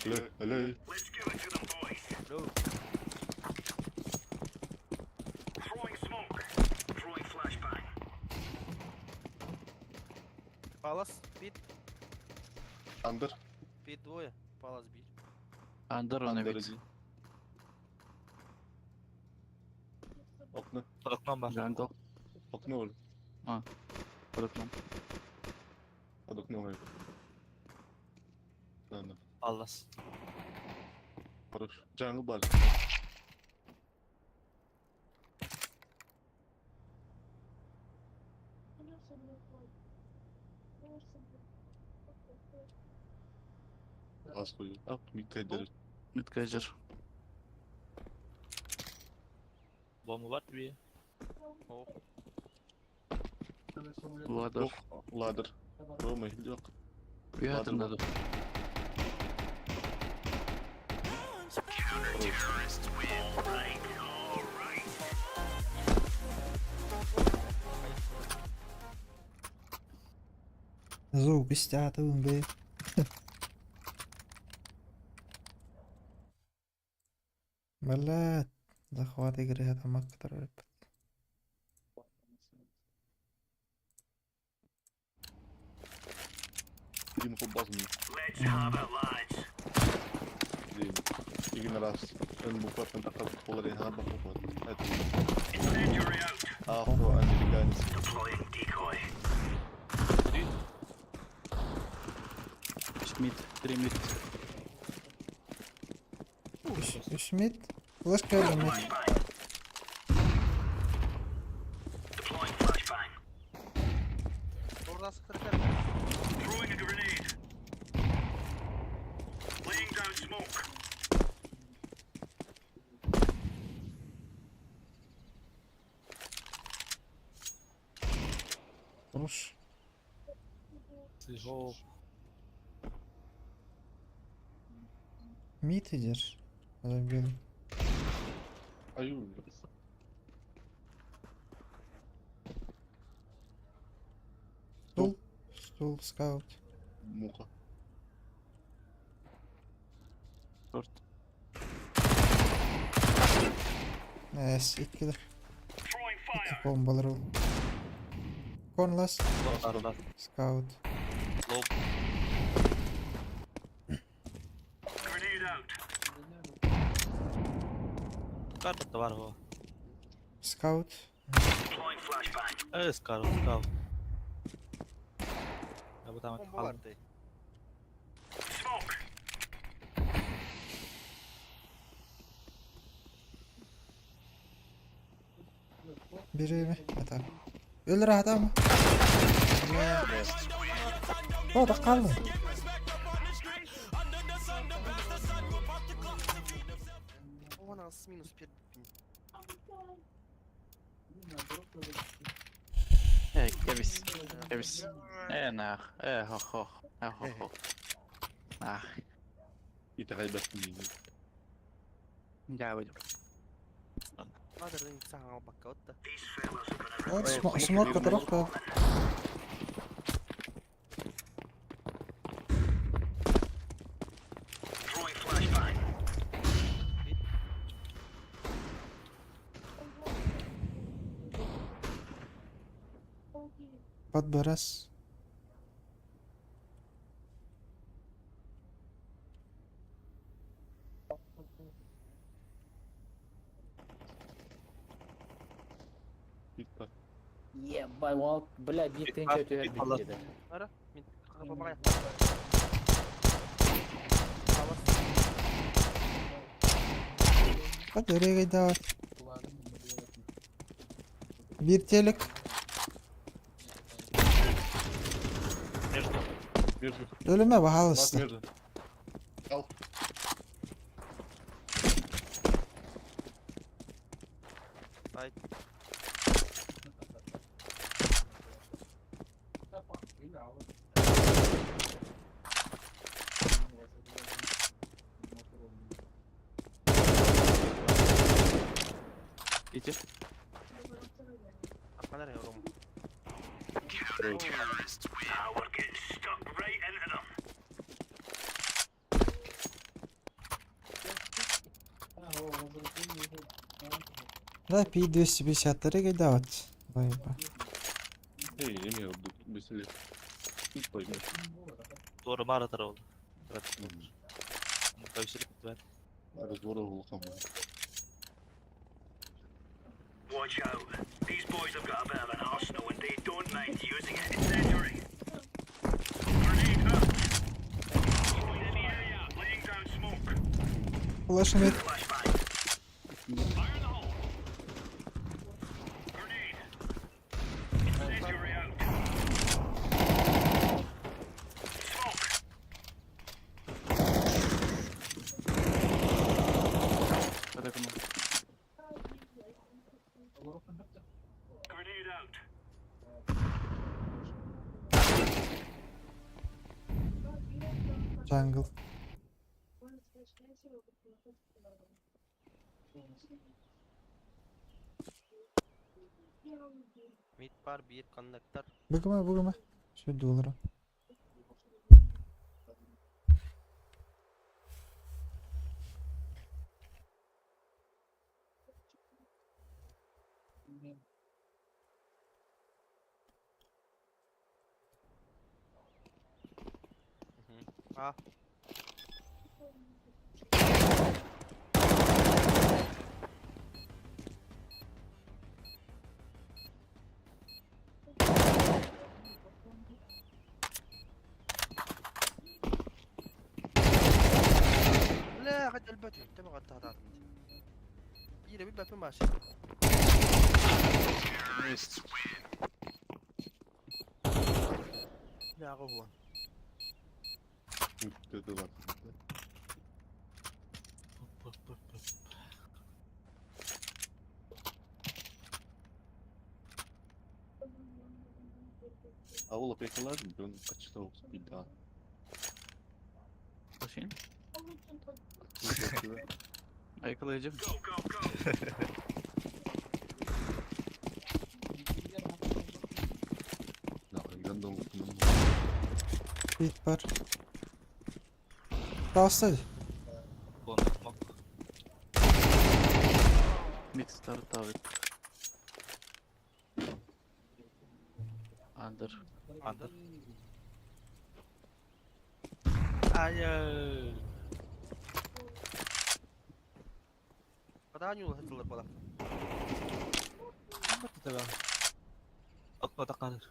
Hello. Hello. Палас, бит, Under. бит двое. Палас бит. Андер Under вид. иди. Окно. Окном бар. Джангл. Окно ol. Бруклин. Под окном ol. Ладно. Аллас. Хорош. Jungle бар. Аз koyuyor. At miktarları. Мидкайзер. Бомба бар бие. О, Ладер. Yok. Ladder. Roma yok. Уятында да. Звук استعتون به بلات اخواتي قريها ما اكتر Birini kop basmıyor. Değil. Bir gün arası. Ön bu partiden takılıp kolları en hava bakmak. Hadi. Afro Amerikanis. Мид. 3 мид. ايش ميت وش كلمة orada sıkırken. وش О, ميت يجر هذا بيقول Ayuu. ستول ستول سكاوت Muka. Шорт. ناس كده كون بلرو كون لاس Arlar. سكاوت Lob. Карта var o. سكاوت Evet, Scar. Scar. Ya bu tamam. Bomba vardı. بيجي متى يقول راح تعمل هو دقلني O nas minus 1. Кевис. Кевис. Нах. Хох хох. Хох хох. Нах. İtakaybettim. جاوب. Hadi renk sağa bak otta. سموك تروح بد برس Bitti. Ебать, вот, блядь, не ты ничего тебе Allah. бить. Ara. Min kapamaya. Palace. hadi oraya gidelim bir telik Между. ölüme bak Bak işte nerede? Al. Haydi. Иди. Atma nereye oğlum? Evet. Да, P250 давать. Байба. Ей, имел быстрее. Пойми. Doğru mağara tarafı oldu. Evet. Kavşılık ver. Разворот глухом. Watch out. These boys have got a bit of an arsenal and they don't mind using it. Incendiary. Grenade out. Smoke in the area. Laying down smoke. Flash mid. Flashbang. Fire in the hole. Grenade. Incendiary out. Smoke. Hadi bakalım. Grenade out. Jungle. Mid var, bir conductor. Bugama. Şu dolara. Ah. لا قد البت انت ما قد تهدات يلا بيبقى في ماشي لا هو Dedi lan. Avula pekalar mı? Ben kaçta olsun bir daha. Koşayım. Bakıyor. Ayıklayacağım. Go, go, go. Ya ben de unuttum. Pit var. Kalsaydı. Konu. Smoke. Mid start David. Under. Under. Hayır. قد يول هتلر ولا Tamam. Atma da kalır.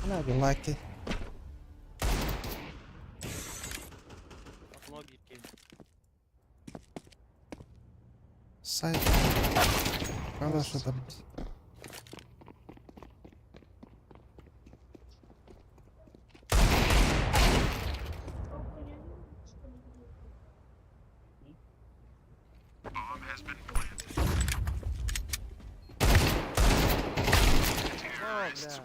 Ne bir like. اصلا bir kez Side. Arkadaş adam. لا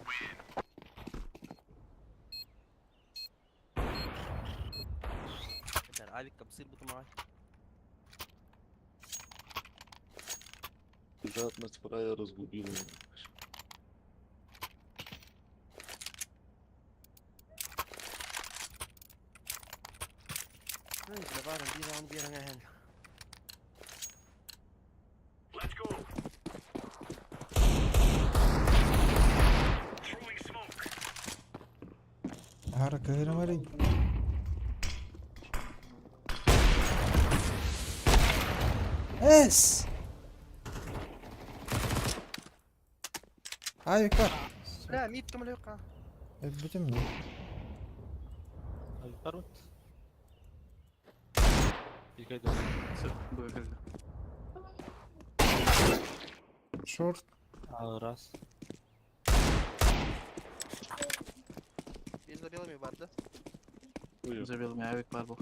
انت عليك بصير بطل معي Жадность врая разгубила. ليش لبارن دي عم بيرن هنا Let's go. Throwing smoke. Harika veremedim. Es. Hay yukarı. لا ميت كم يوقع Bütün mü? Hayır mı? Bir kaydı. Böyle. Short. Raz. Bir забил بعد Buyur. Забил меня авик var bu.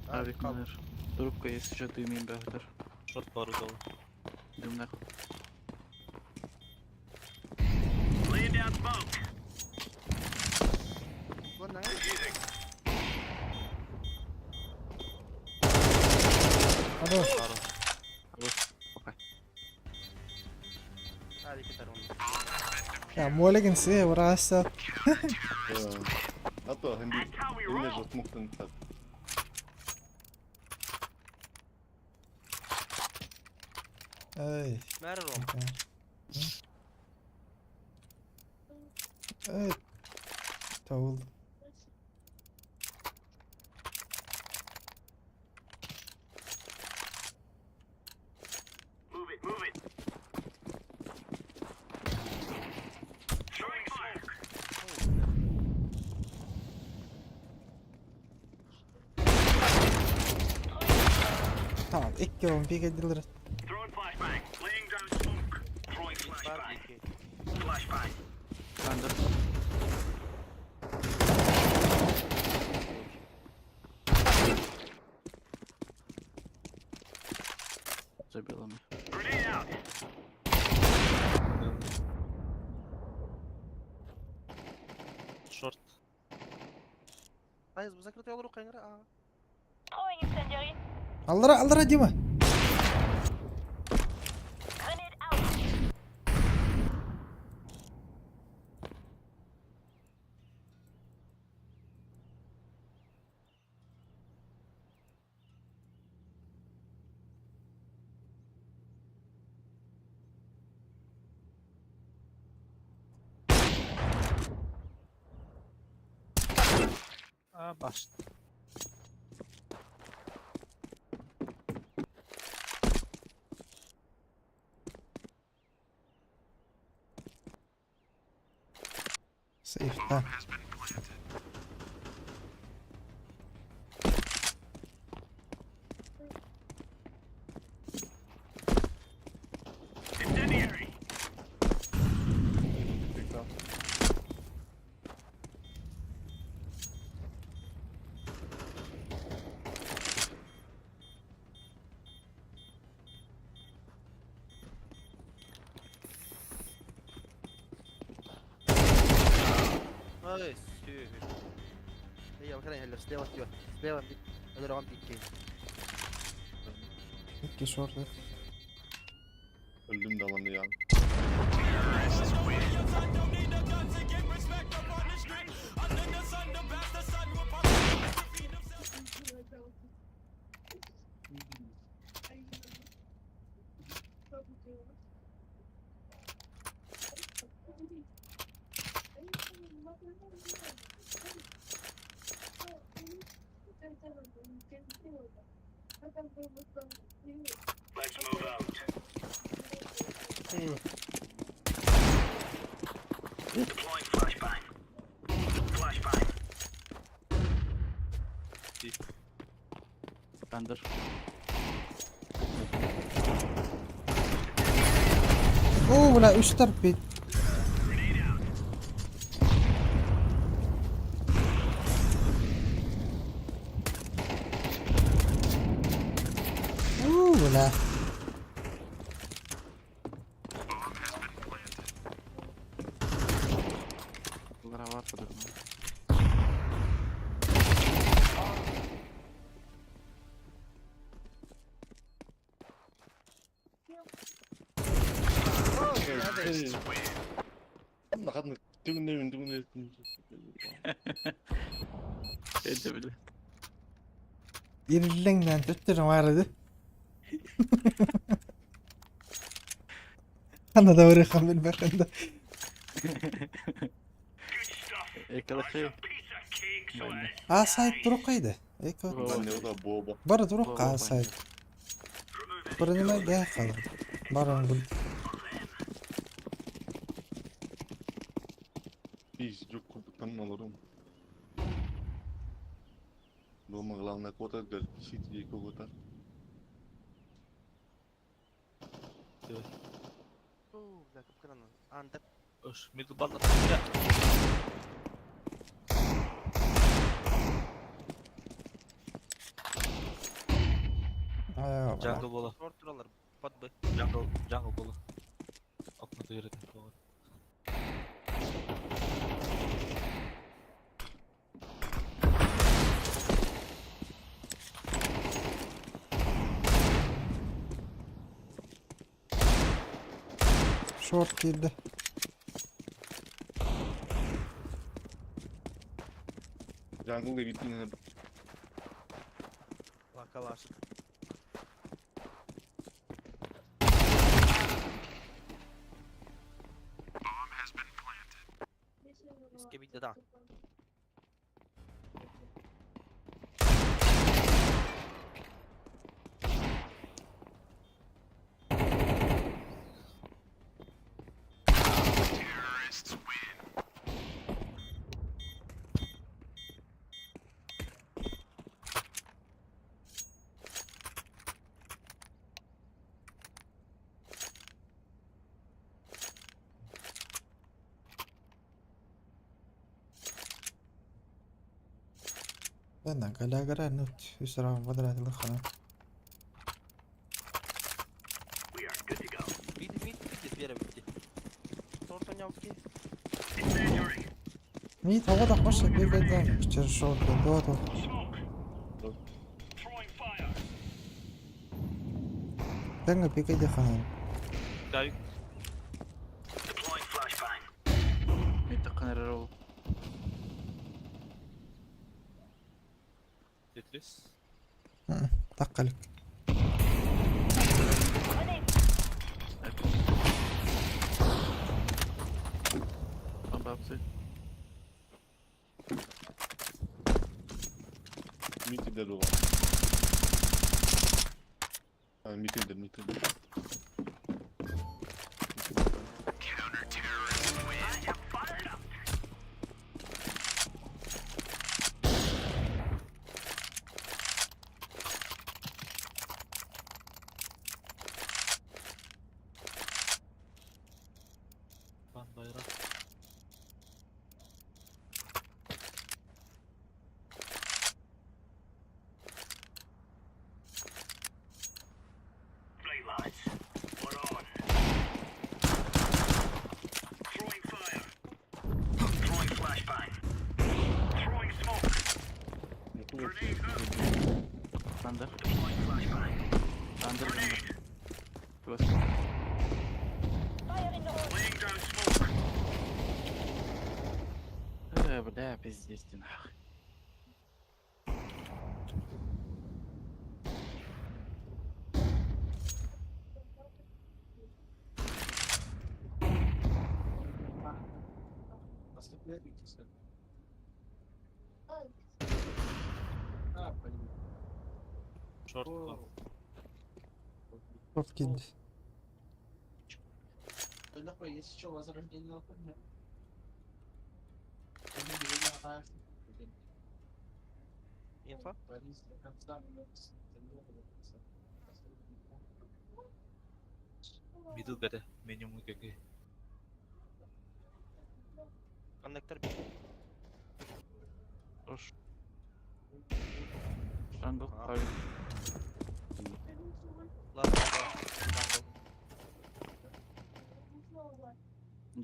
Авик номер. Трубка есть, что ты имеешь бахтер. Short barı dolu. Дым нахуй. Laying down smoke. قلنا Defusing. Хорош. هذه كتر والله. Ya muole جنسية ورا هسه. حتى هندي جت ممكن تحط. اي ما الروم. اي تول. Move it, move it. Throwing smoke. Tamam ilk yolun bir gedilir. Throwing flashbang. Laying down smoke. Throwing Var flashbang. iki. Flashbang. Under. Забила mnie. Grenade out. Short. عايز بذاكرة يقولوا قنقرة. Throwing incendiary. Aldıra Dima. Grenade out. Baş. Safe tamam. Incendiary. Tekrar. Nice. هي مكانها هلا سليوان ديوان. سليوان بيك. هذا روان بيك. İki short. Öldüm de alanı yani. Let's move out. Deploying flashbang. Flashbang. Under. Oo la 3 bit. Grenade out. Oo la. Bunlara var mıdır mı? Nakadın tügün. Ede bile. Irillen tutturum vardı. Ana da oraya kamil bakında. Good stuff. Ekala şey. Piece of cake, so Aynen. Aa site durukaydı. Eko. Ben de o da boba. Bara duruk Baba, aa site. Bara nima gel kaldı. Bara ngul. Biz çok kupuktan alırım. Doma glavna kota del sitio Kogota. اوه ذاك بكرنا عندك. Öş. Middle button. Ya. Aa Jungle bola. شورت والله بط بي. Jungle bola. Atmadı yere. Doğru. Short girdi. Jungle'da bittiğini Vakalar. Riske bitti daha. Benden kala gara nut. Hüsran vadrat الخنا. We are good to go. Bitti bir yere bitti. Sortan yavki. Incendiary. ميت هو ده خش بيه جدا. كتير short دوتو. Smoke. Look. Throwing fire. Tengo pique de خنا. Gayük. Deploying flashbang. يتقن الرو. Tetris. تقلك. Tam babsı. Meeting'de de olan. Ha meeting'de. Lan bayrak. Right, lads. We're on. Throwing fire. Throwing flashbang. Throwing smoke. Grenade out. Thunder. Deploying flashbang. Thunder. Grenade. Close. Fire in the hole. Laying down smoke. بدا пиздец нахуй. Short call. Short girdi. Info. Middle gade. Minimum gage. Conductor bitti. Koş. Jungle. Ha. Hayır. Lan.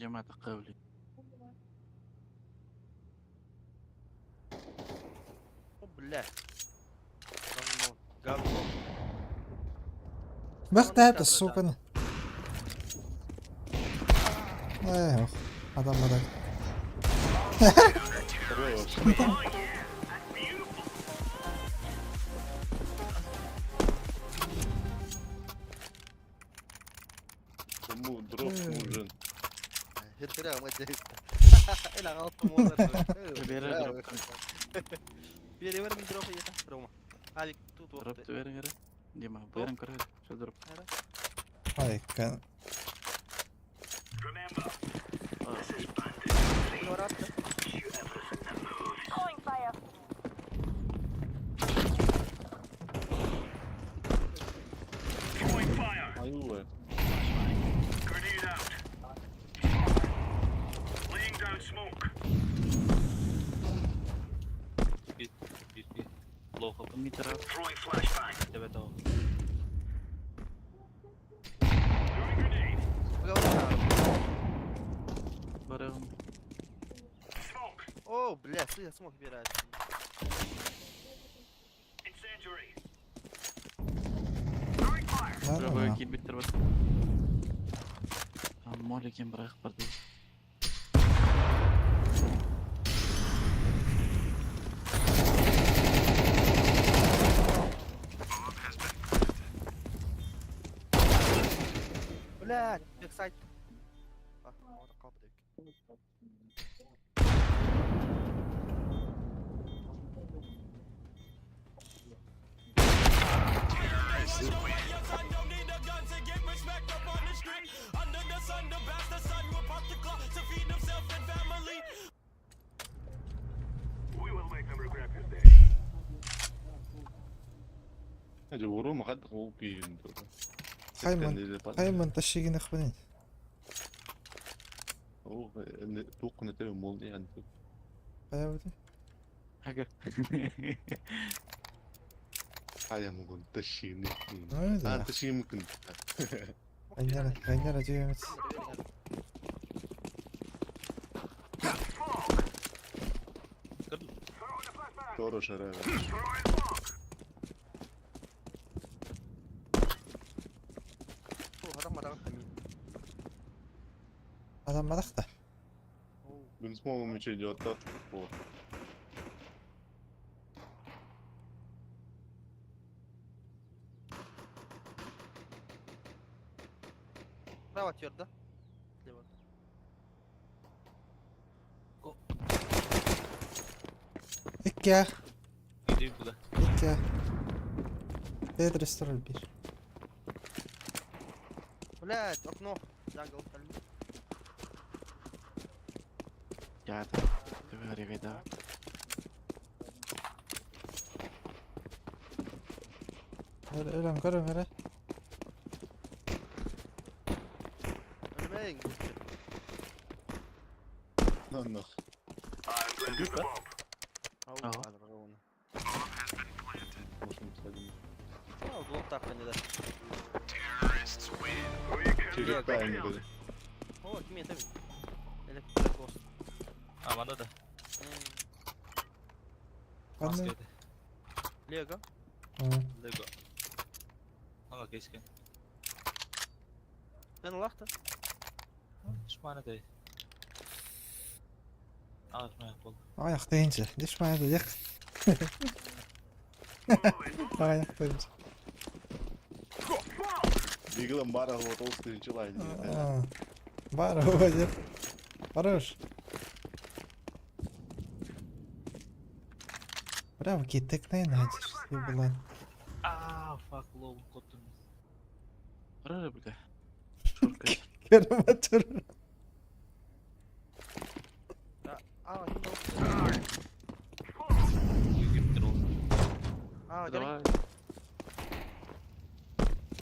جماعة قولي. بالله. قبل. بختها السوق انا. ايه هذا مدك. Move, drop, move, run. Hirtira ما جايز. إلى غلط مو بيرا drop kan. بيري وين من دروب هي روما. هذه توت Drop وقت. tu verin gara. Dia mah beran kor hadi. Şu drop. هاي كان Remember, Ah, this is bandit. من وراك. Shoot everything that moves. Throwing fire. Throwing fire. Ayuh. Grenade out. Laying down smoke. Bir. Low kapı. mid taraf. Throwing flashbang. Evet o. Throwing grenade. Barağım. Smoke. اوه بالله صيح سموك كبير هذا. Incendiary. Throwing fire. لا Bravo لا kill bitir bak. Tamam Molly kim bırak bardı. ولا باك سايد هذا قابض We will make them regret this day. جمهور ما خد هو بي Kayman taşıyın ikhwanin. هو توق نتائج مولدي يعني Kayavdi. Haga. حاجة ممكن تشيني Öyle. تشيني ممكن Kanyara diyoruz. دورو شرارة هذا ما دخل يمين Adam madakta. بالنسبة لهم مش جواتات فور راوت يرده İkya. Gideyim bile. İkya. Bedr استر البير. ولا اقنوه لاقوا Ya da. Tüver ya da. Öyle görün öyle. المين نخ I'm planting the bomb. هو هذا رغونا مش متخيل ضغط تقني ذا We can تيجي باين كده هو كمية تبي لك وسط Amanda da. Ben de. Maskeydi. ليجا Lego. Ama keşke. انا لقطة Hiç mana değil. Ağzıma yapalım. Ayak deyince. Diş bana dedik. Ayak deyince. بيقولن بارا هو توصل جلاي Var o bacım. Barış. Bravo gittik neyin hacır. Yubulan. Fuck low kotun. Arar bile. Şurka. Görüm atır. Gittir oldu. جري Давай.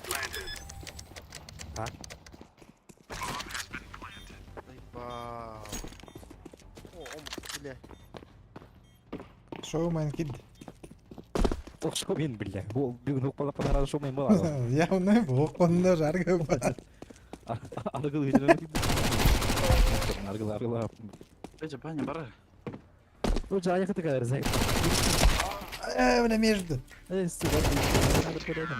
planted. واو اوه بالله Şov man kid. شومين بالله هو بيقول قال قال هذا شومين مرة Ya ne bu? Konuda şarkı var. أرجل هنا أرجل Recep banya bara. رجع يا ختك هذا زي Öyle mecdu. استوى هذا كده هنا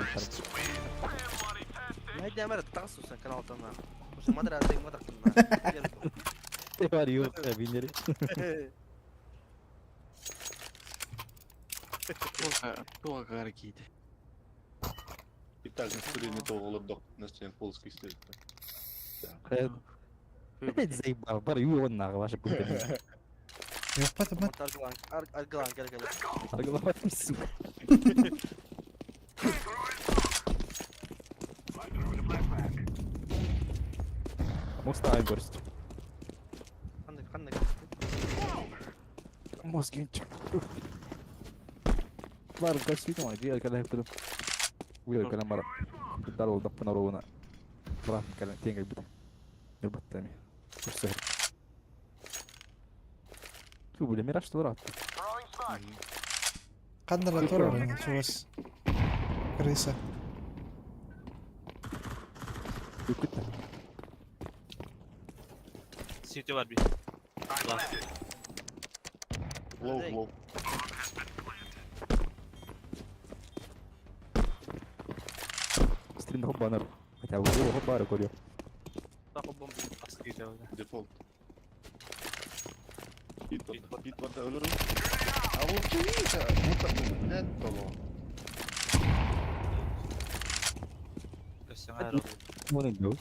ما هي مرة تخصص كان عطنا مش ما ادري زي ما دخلنا تباريو بينري Tuo karkiitä. Pitääkö nyt ne tuolla nästien polski sitten? زي بار يو ونا واش بقول Yok batı bat. ارجلان قال قال أرجل ما تمسو مستعين برست خلنك موسكين بار بس فيكم عادي الكلام كله ويا الكلام مرة داروا ضبطنا رونا راح كلام تيجي بده يربط تاني مش سهل شوف اللي ميراش طورات Kandıra torun. Çuvas. Krisa. يكتب City var bir. Lan. Low. سترين هوب بانر هتعودوه هوب بانر كل يوم تاخذ بومبي İyice öyle. Default. Hit var da ölürüm. Abi o şey ya. Mutlaka net dolu. Göstersen ayrı oluyor. Bu ne diyor?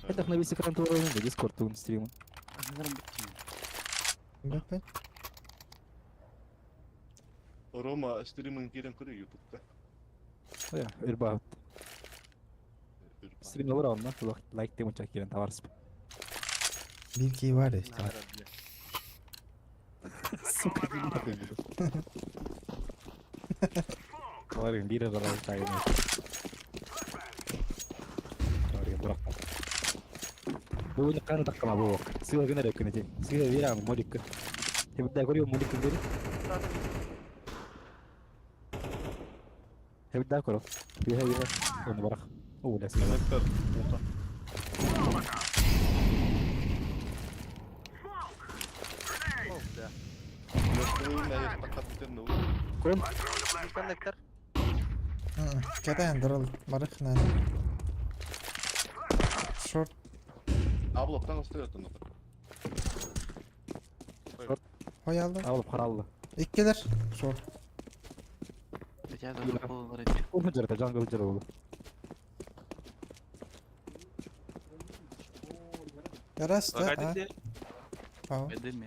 Это на весь экран твоего района, Дискорд, твоим стримом. Anlarım bitti mi? Bakın. Roma streaming giren kırıyor YouTube'da. Ja, überhaupt. Stream'de var ondan. Like demo çek yerin tavarız. Bilgi var ya işte. Сука, не такой буду. Говорим, лидер за тайны. Говорим, дурак. Bu ne kanı takma bu. Size gene de kınıcı. Size bir an modik. Hep de görüyor modik gibi. Hep de görüyor. Bir onu bırak. O da size. Connector. Muta. Oh, да. Oyun ne takat biten de o. Kon. Коннектор. كده ندرل مرخنا شورت Abloktan ısırıyordun o. Hoy aldım. Alıp karallı. İlk gelir. Short. Gel de olur hadi. Onu jarata jungle jara oldu. Yaras da. Bak Ha. hadi. Tamam. Edin mi?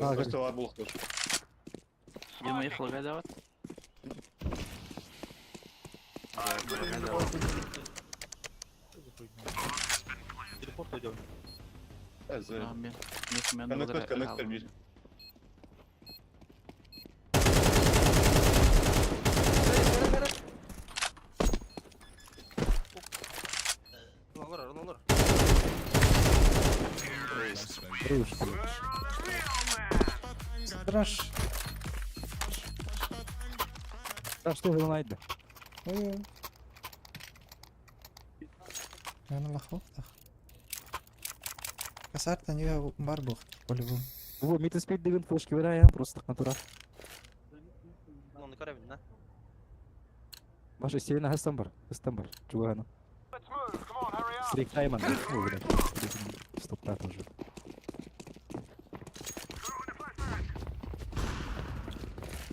Başta var bulukta şu. Yema يخلق هذا Teleport ediyorum. Ez. Tamam ben. Neyse ben Connector bir. Ulan olur, ulan olur. Ruş. Rush. Taş da olaydı. Ой. أنا لخبطت. كسرت نيوها بربخ по-любому. Bu mid speed деген флешки варая просто контура. Ulan ne karabin lan. Başa sirena hastan var. Hastan var. Чугана. Стрик тайман. О, блядь. Стоп та тоже.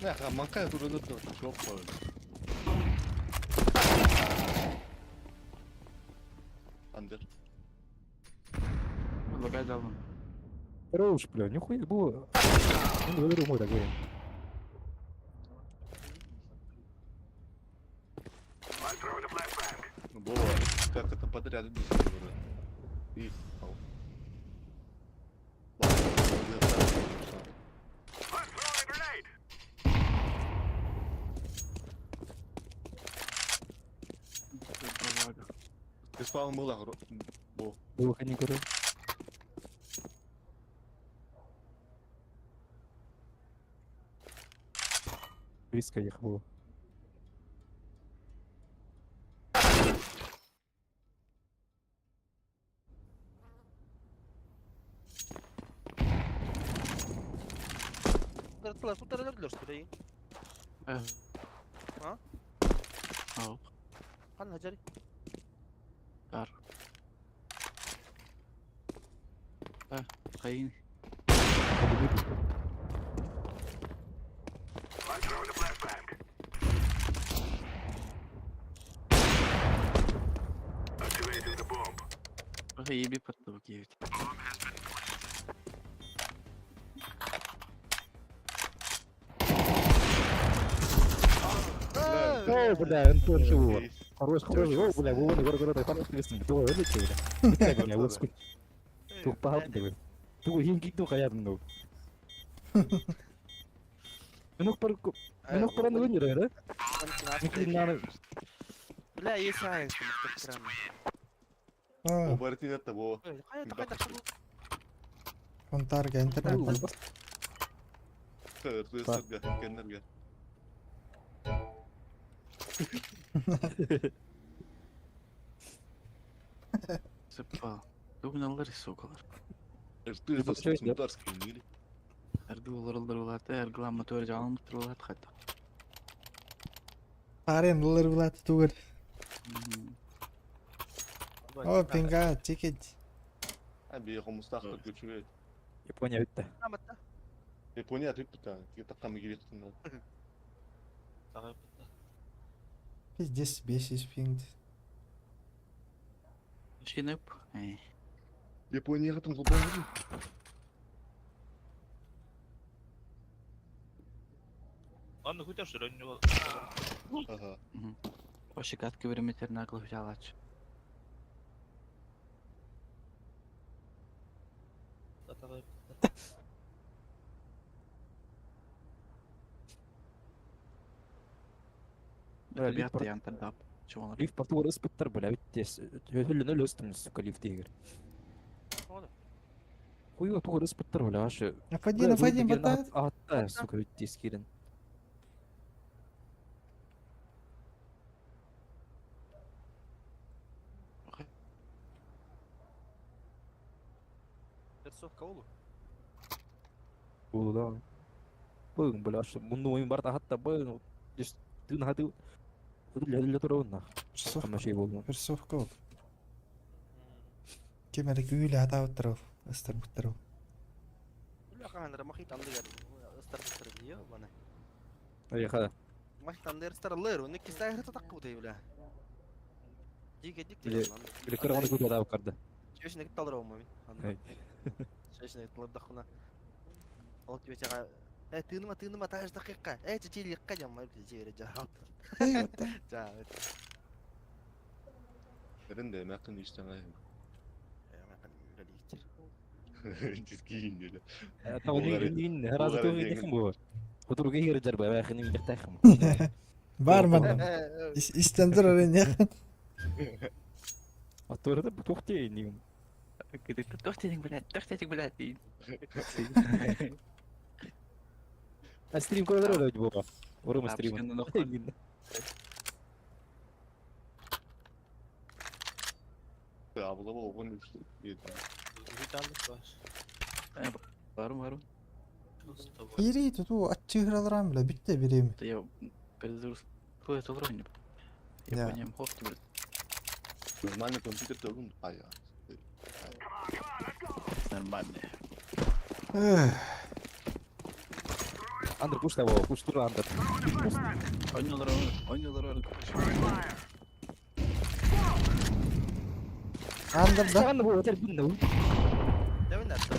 Ne ya mankaya durulur da çok böyle. Under. والله قاعد اظن Руш, бля, нихуя было. Ну, говорю, мой такой. Bu как это подряд без него. И. ау. Ты спал мыло, бо. Было не говорю. Близко их было. Tutturdular süreyi. Evet. Ha? Al. Kan Hacari. Dar. Kayın. Hadi bir iyi bir patladı gibi. О, бля, Антон чего? Хорош, хорош. О, бля, вон, гора, так ответственно. Кто это что? Бля, меня вот спит. Тух пахал тебе. Тух хинги тух хаятын го. Менок параны вынер, да? Никогда Бля, есть айнс, странно. اه Оборотень это во. Хайда. كنت ارجع انترنت Сырга, кеннерге. Sıpa. Bugün alırız sokalar. Ты за сундарский мили. Erdoğan oldu. Erdoğan motor canım tutuldu hatta. Paren dolar bulat tugur. O pinga ticket. Ha bir mustaqil göçüge. Japonya bitti. Ahmet'te. Japonya atıp bir tane. Takkamı girecektin. Taqib. Biz 500 ping. Şey ne yap? Japonya'ya katım kurban mı? Anne kutar şu önce Aha. O şikat kilometre naklı hücalaç. taqib. Böyle bir hatta yan tadap. Çoğunlar. Лифт по ту спектр бля биттес. Hölle nöl östüm suka lift тигр. Oğlum. Хуй ту спектр бля аш. Фадин батат. Атта сука биттес кирен. Персовка oğlum. Бул да. Быгын бля аш. Мунду oyun бар хатта быгын. Just тын хаты. Hölle турауна. Кама şey болду. Персовка ол. Кемер гүйле атап тұру. Ыстыр бұттыру. Ulan kanka makit anda yer. Istar diyor bana. Ай хада. Makit anda yer ıstarlar. Onu kizde ayrı tatakku diyor ulan. Dik Bile- diyor lan. Били кырганы көтө атап карды. Şöyle git alır olma min. Ай. Şöyle git alır dakuna. Alıp gibi çaka. Tığınıma taş dakika. Çiçeği yıkacağım. Çiçeği cevap. Cevap. Neden de mekan işten ayım. Çizgiyin diyor. Тауны ин разы Болгария төгүн дехим бу. Хутурга кирдер бай ахын ин дехтахым. Бар мı? İşten dur oraya yakın. Атырда бу тохте ним. Тохтетик, блядь. А стрим койлар öyle bu. Orama Abi, stream. çıkın nokta. Abla bu oğlum işte. Vitallik var. Varım. İri tutu açı hıralıram bile bitti birimi. Ya Belarus böyle olur oynuyor. Ya. Yapanyam host gibi. Normalde kompüter de oğlum. Ay ya. Normalde. Андер пуш того, пуш тура андер. Oynuyorlar öyle. Andır da. Sen bu otel bin ne? Demin de attı.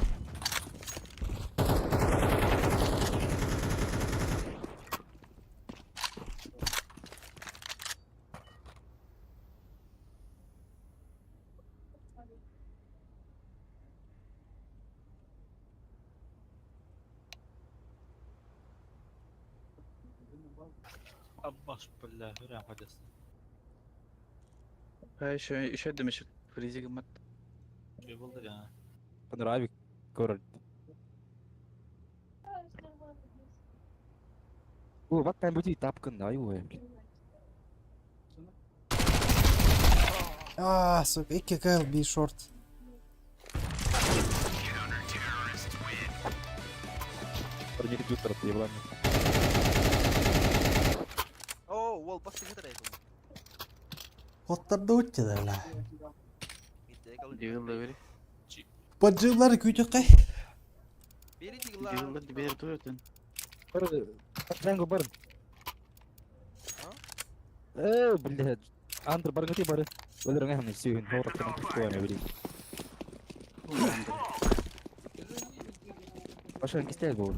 Abbas billah hürem hadis. Hay şey işe demiş. Frizi gımmat. Ne buldu ya? Андер abi kör. Bu bak ben bu tapkın da ayu. Sok 2 kill bir short. Парни идут тарапы ебаные. Oo, wall bastı getir ayı. Hotlarda uççular la. Gitti kalır. Yığıldı biri. Bacılar küçük kay. Biri değil lan. Yığıldı biri tutuyorsun. Barın go barın. Ha? Billahi. Андер barın öte barı. Öldürün hem nesiyin. Hor atın tutuyor biri. Başka gitsel bu.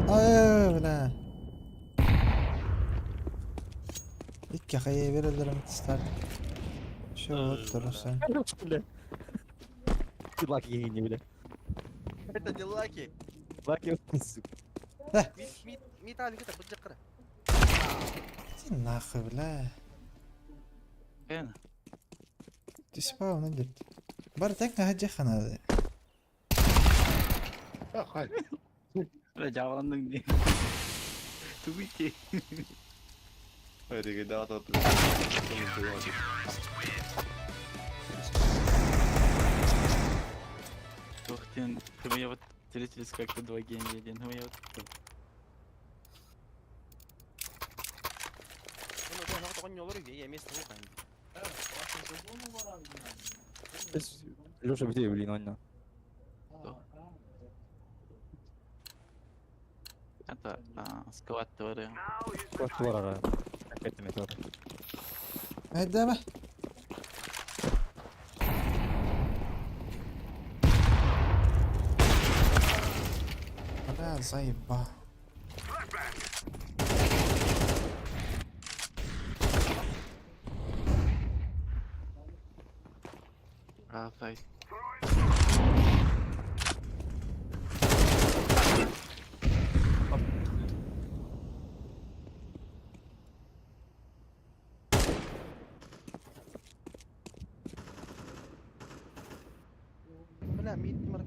Ay la. İki kaya verirlerim start. Şu durursan. Lak yayını bile. Это не лаки. Lak yapmışsın. Мит али kita bıcıkırı. Sen nakı la. Yani. Dispaw ne dit? Bar tek ne hacı khana. Ya hayır. Böyle cavalandın diye. Tabii ki. Haydi gel daha da. Тохтен, ты меня вот встретились как-то 2 гения один, ну я вот... Bunu da nakta kon yolları ya yemeği tavuk aynı. Biz Лёша где блин Аня? Это, склад твори. Класс var ara. Hakikaten et var. Hadi be. Hala zayıf ba. Тай. Bela mid marka.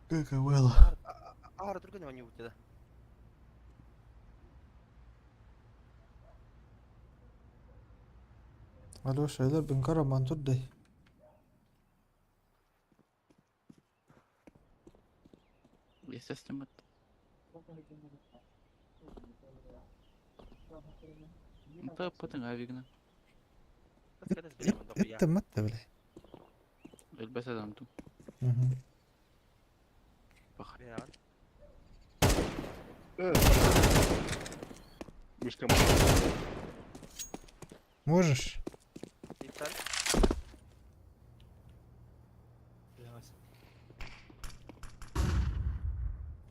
Kanka valla. Ahara turkan yaman yubut da. Alo şeyler ben karaman tut de. Естественно. Это потом авигна. Bas kada bilmem da ya. Ettim hatta bile. البس ادمتو. Hı hı. Bak. Ya. Мышка. Можешь? İptal. Bilemez.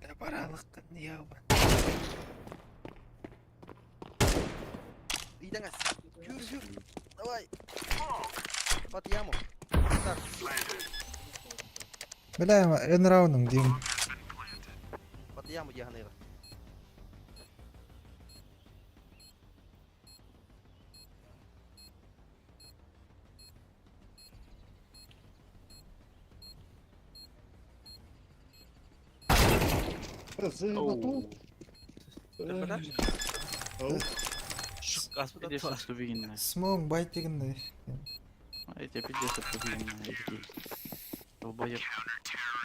Ne paralık ya ben. İyi dengas. Yürü. Давай. Patiyamo. Start. Bela ama en round'um diyeyim. Patiyamo jahanayda. Gaspı Иди da что видно. Smoke bite deginde. Эти пиздец что видно. Долбоёб.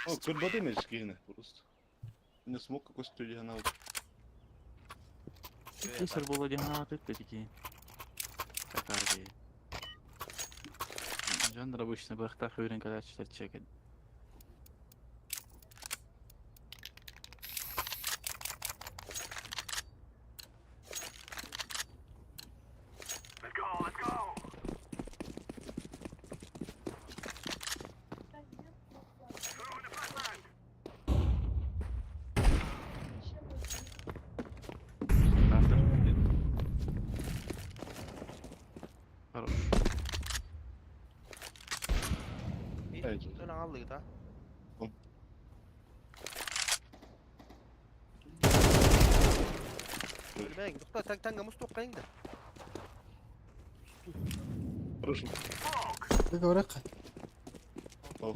О, курбады не скине просто. Не смог какой стоит я на. Писар был один на такие. Какарги. Жанр обычно бахтах уверен, когда читать чекать. Let's go, let's go. Throwing the flashbang. Хорош. Evet. Öyle aldı da. Ölmeyin. Doktor tanga mustok kayın da. Хорошо. Kanka bırak. Ох.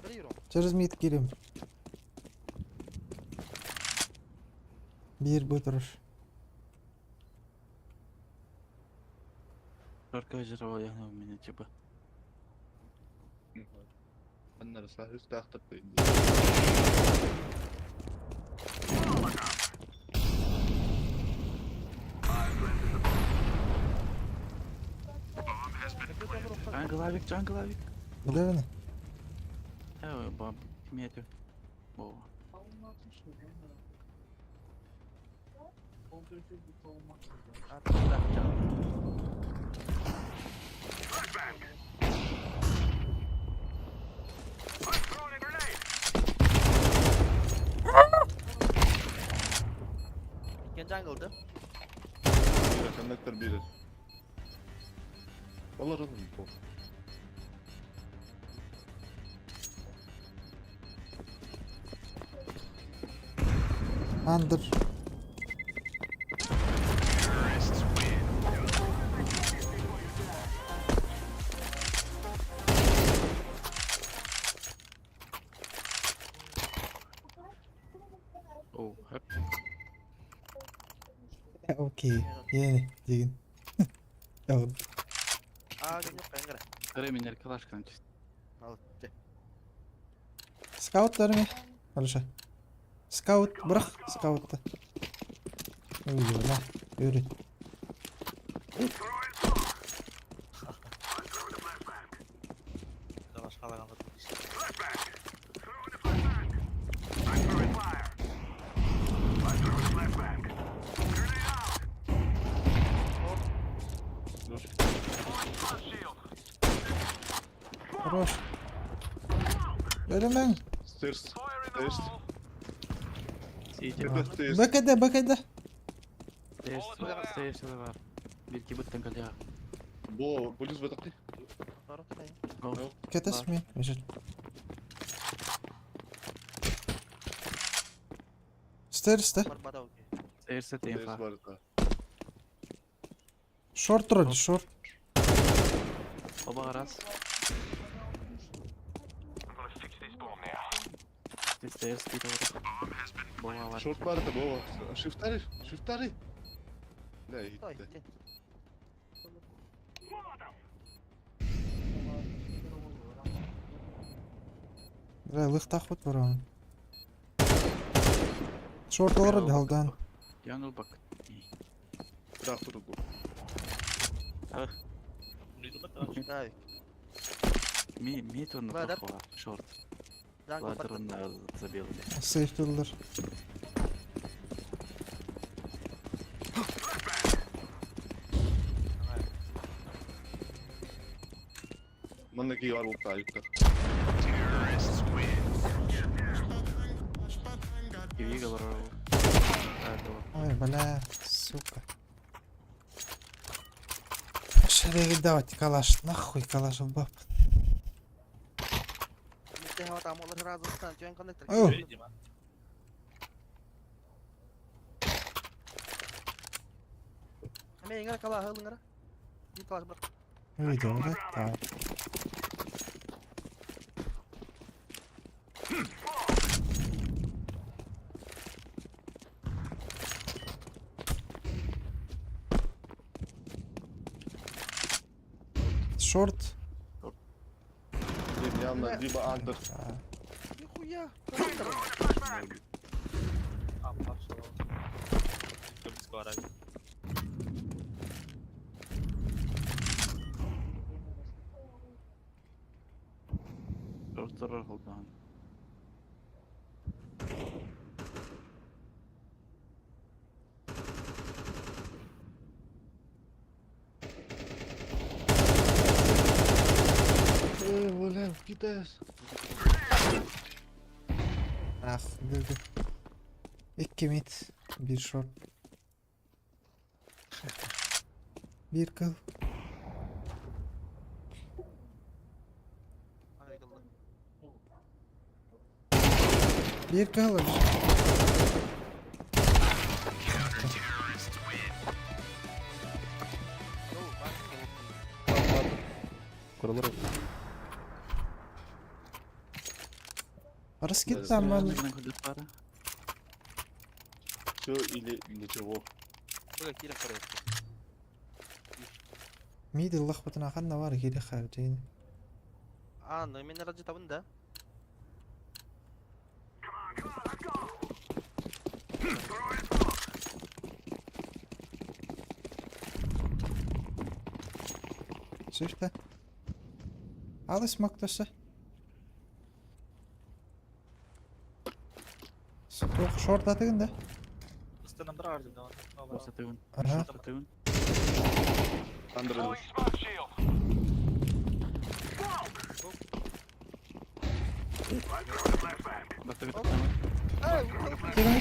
Böyle yürü. Через mid gireyim. Bir budur. Аркадировал я у меня типа. Аннар сахыс тахтып койду. Джанглавик. Bile beni. Баб, метю. О. Artık bırakacağım. Flashbang. I'm throwing a grenade. İkinci jungle'dı. Bir connector biri. Olur oğlum bu. Under. Okey. Yeni. Degin. Yok. Aa gel yok kayın Ремінер калаш kanka. Al gel. Scout mi? Alışa. Scout bırak Scout'ta. Öyle lan. Yürü. Başka alan var. Хорош. Öyle lan. Stairs. Stairs. Сиді. Tepe stairs. Bakayda bakayda. Стейрс var. Bir iki bıttın kalıyor. Bu polis bataklı. Doğru kayın. Ketes mi? Mecid. Stairs'te. Var bada okey. Stairs'e teyin Stairs fa. var da. Short duracı short. Baba aras. Stairs bir doğru. Baba var. Short var da bu. Shift'leri. Shift'leri. Ne Ay gitti. gel. Лых тахут варан. Short already hold on. Yanıl bak. Bırak bunu bu. Neydi lan? Ay. Мид он Ладно. плохого. Шорт. Lan Ладер kapat. он забил. Safe durdular. Bana ki var bu tarihte. Киви говорю. Ой, бля, сука. Шереги давать калаш. Нахуй калаш баб. Mitte hava tamam olur razı olsun. Tüyen konnektör. Oh. Öyle diyeyim ha. Hemen ingara kala hıl ingara. Bir kalaş bırak. Видео, да? Так. Шорт. Bir yandan gibi under. Nihuyya. Konnektör o. Allah aşkına. Biz kovaray. Шорт зарар hold on. Ulan gides. Ah, öldü. İki mid. Bir short. Bir kıl. Hadi kıldı. Bir kıl. Yo, bak. Kuraları Arası gitti ama. Один ходит пара. Все или ничего. Böyle kire koruyor. Mid اللخبطة أخذنا وارا كده خارجين. Aa, Neumann aracı tabın da. شفته؟ هذا اسمك بس. شورت أعتقد ده. Üstten bir ağırdı da. Satayım. Aha. Satayım. Under. Bakın. كده.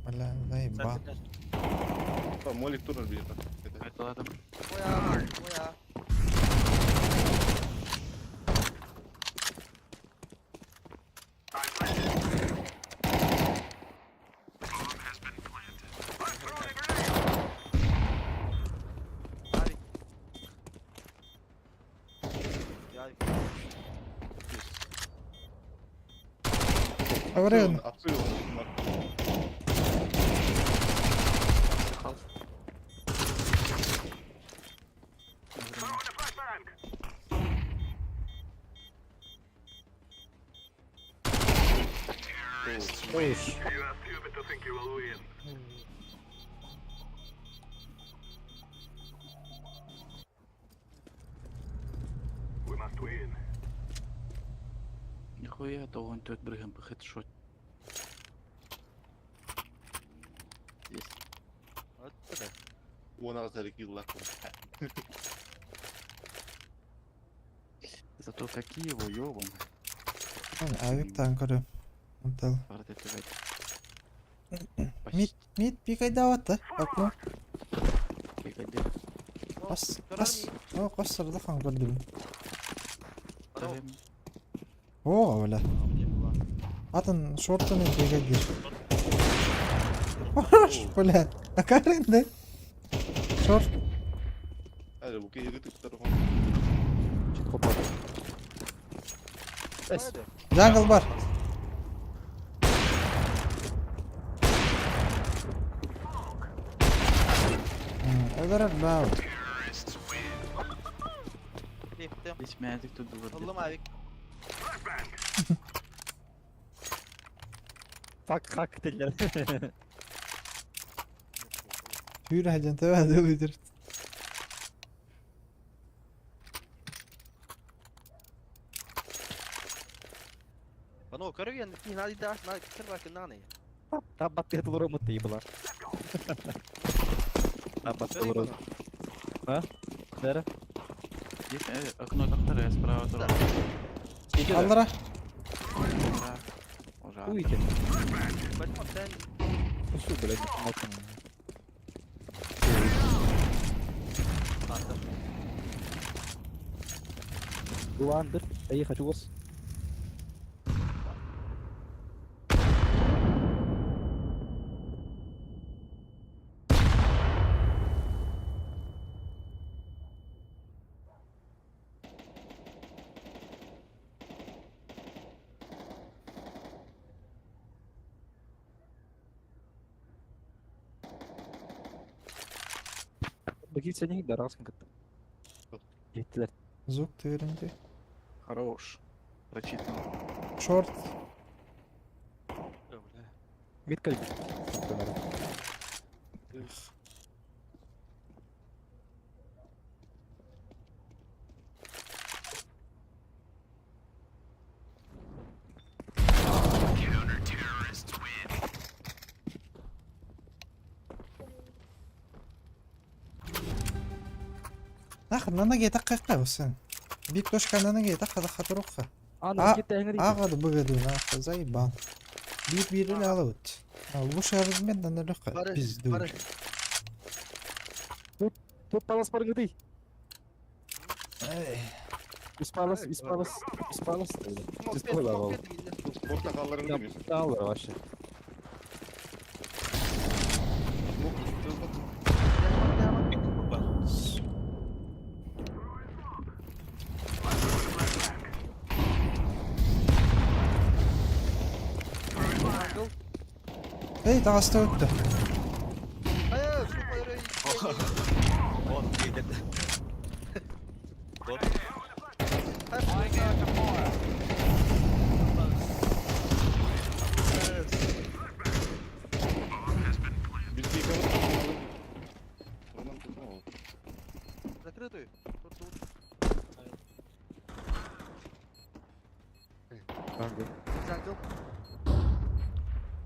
ولا لا يبقى. Tamam molik durur bir bak. Ayıtladım. Oya, oya. Hadi. Gel. أورينا. Atıyor. Koş. You are stupid to think you will win. We must win. Нихуя то он тут бригам по хедшот. Здесь. Вот это. وانا зарегил лаком. Зато какие его ёбан. Авиктан көрі. Антал. Ардетевет. Мид пикай даватты. Окно. Погоди. Қас. О, қасырды қан көрдім. Тавим. О, бля. Атын шорттаны бригадир. Хорош, бля. Акарынды. Шорт. Hadi bu kıyı gıtık tarafa. Джангл бар. Öldürür bau. Yıktım. Здесь мязик тут было. Oğlum abi. Hak teller. Yürü hacın tövbe öldür. Bana o karı geldi. Bir hadi daha sana kır bakın ne? Tabat dia telur mati belah. Tabat telur. А? Дара? Здесь окно доктора, я справа тоже. Kaldıra. Уже. Уйти. Bakma sen. Что, блядь, смотрим. Attım. Уландыр. Я хочу вас. Bakayım senin gibi arasın kıttı. Gittiler. Звук твердый. Хорош. Прочитано. Шорт. Мид кальп. Нахер нана гейта қаққа басан. Бит точка нана гейта қада хатыруққа. Ана гитте әңгір Ағады бұғаду нахер заебан. Бит бирін алауыт. Bu şarjmen nana röqqa. Biz dur. Тут палас бар гыдый. Испалас. Portakalların değil mi? Dağılır вообще. Ey tağısta öttü. Hayır, şu bayrağı. Вот, едет. Вот. Biz bir yıkamak. Oradan tutma. Закрытую. Джангл.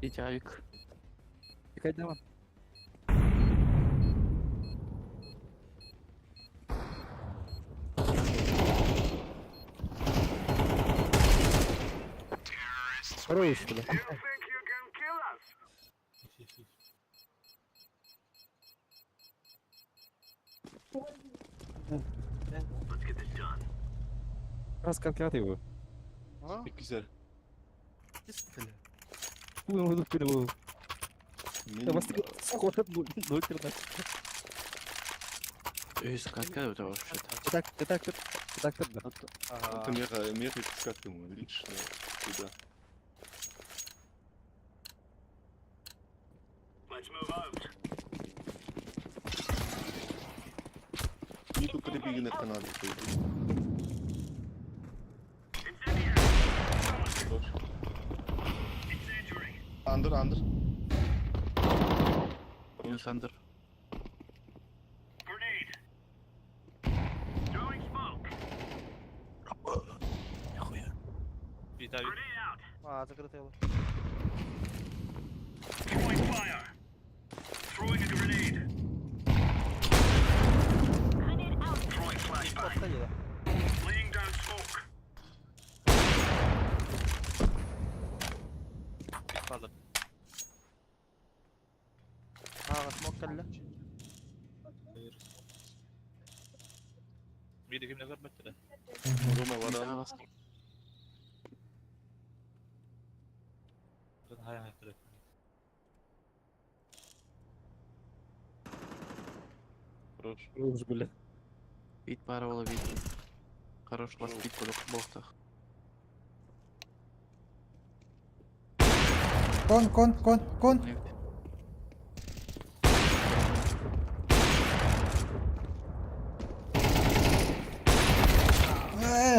Идите, авик. Пикай давай. Хорош, бля. You think you can kill us? Let's get this done. Раз конкретно его. Pek güzel. Дисплей. Выводу вперед. Benim- Да вас сколько будет? 0-13. Какая у тебя вообще-то? Так, да. Это меха искать ему лично туда. Let's move out. Не только ребята на канале. Under. Minus under. Grenade. Throwing smoke. Bir daha bir. Grenade out. А, закрытый был. Throwing fire. Throwing a grenade. Grenade out. Throwing flashbang. Просто ела. Laying down smoke. Kaldır. اه سموك كله. Bir de kimle görmedi de. Roma var Daha abi. bas. Ben hayal ettim. Хорош. Уж, бля. Бит пара ола бит. Хорош лас бит болуктах. Кон.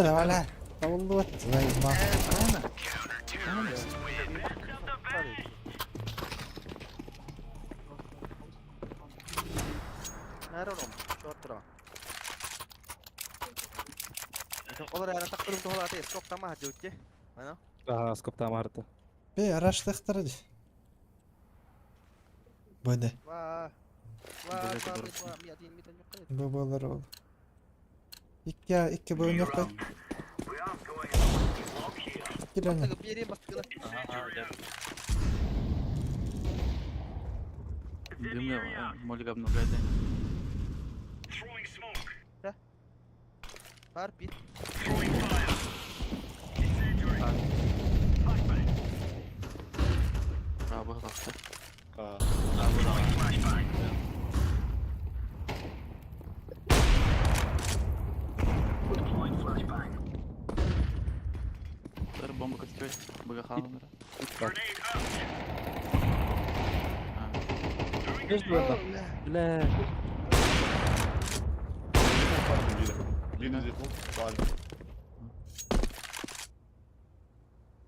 لا ولا والله زي ما نارونهم شوترا. Olur yani takılım doğru ateş. Çok tamam hadi uçtu. Ano? Ага, скопта Марта. بي راش تخترج بده Vaa. Vaa, vaa, miyatin yukarı. babalar ol. İki boyun yok. We are going lock here. İki tane. Takıp bir yere bastık da. Aha, gel. Дымля, молика обновляйте. Throwing smoke. Var bir. Throwing fire. Incendiary. Flashbang. Право лақты. Aa. Throwing flashbang. Deploying flashbang. Бір бомба көтікөй. Бұға қалыңдар. Grenade out. Throwing Между это. Бля. Biriniz yapın. Var.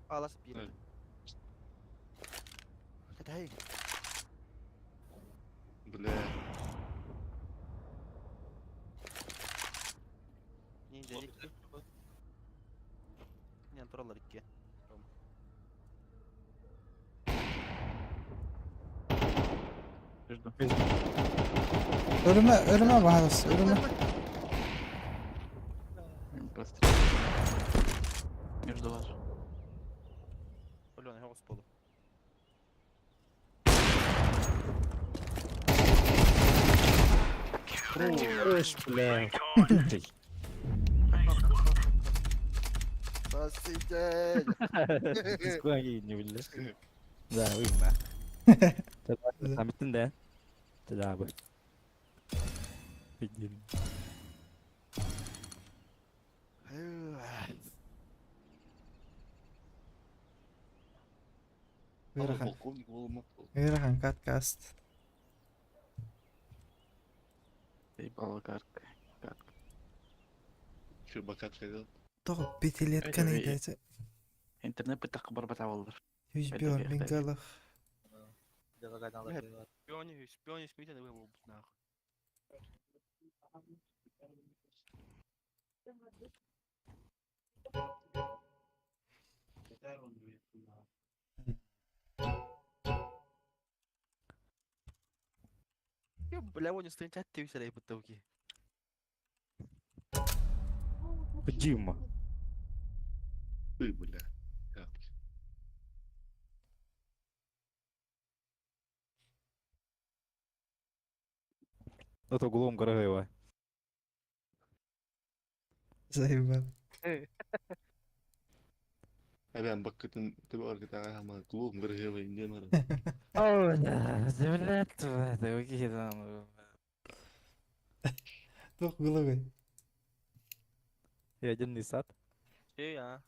Ağlas bir. Evet. Hadi hey. Bля. Ninja gitti. Yan turallar iki. Между. Ölüme bağlısı. Ölüme. Прострел. Между вас. Блин, его с полу. Эш, бля. Спасите! Спокойно, бля. Да, выгна. Sen bittin de. Tedavi. Bildiğin. Вырхан. Полковник болмақ. Вырхан каткаст. Ебало карк. Şu bakat şeyden. Тоғы бетелер канайдайсы. Интернет бітақ бар бата болдыр. Yüzbyor bengalıq. Biraz kaydan alabilir. Шпионе смейте, вы его нахуй. Бля, он не стоит, а ты все потоки. Дима. Uy bля. Ya. Это углом Горгоева. Заебал. Ben bakıtın tabi arkada ama kulağım kırığı ve ince mara. О, да, земля твоя, какие там. Тоқ головой. Ядерный сад. ايه يا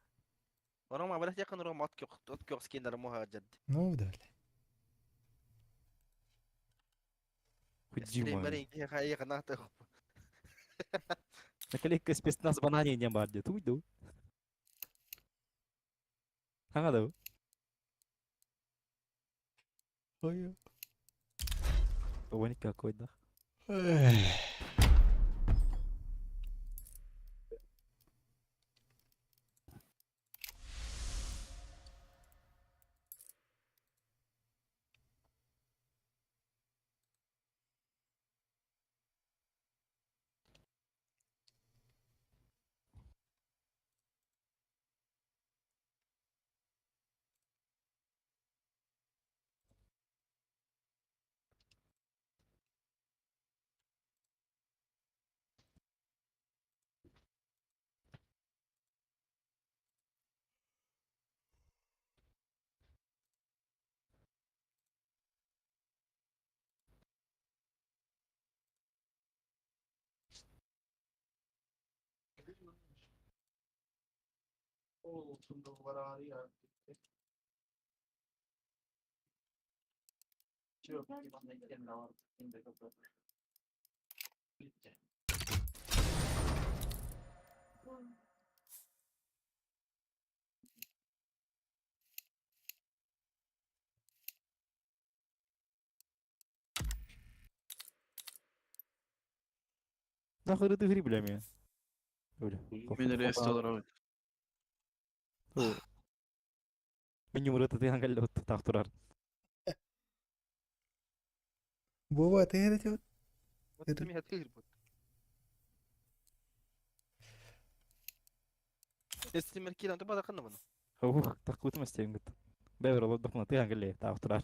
ورا ما بلاش يكن روم اذكر سكينر مهاجد Ну да. Дима. برين هي قناته Наклейка спецназ банане не бар деді. Уйду. Аңады. Ой. Ой, какой да. Эх. Нахуй ты гри, бля, меня. Öyle. Beni restolar abi. Мен yumurta diyen geldi o takturar. Боба, ты это Вот это меня отыгрывает. Если меркиран, то бада bunu. Takut mas tiang gitu. Beber lo dokna tiyan geldi takturar.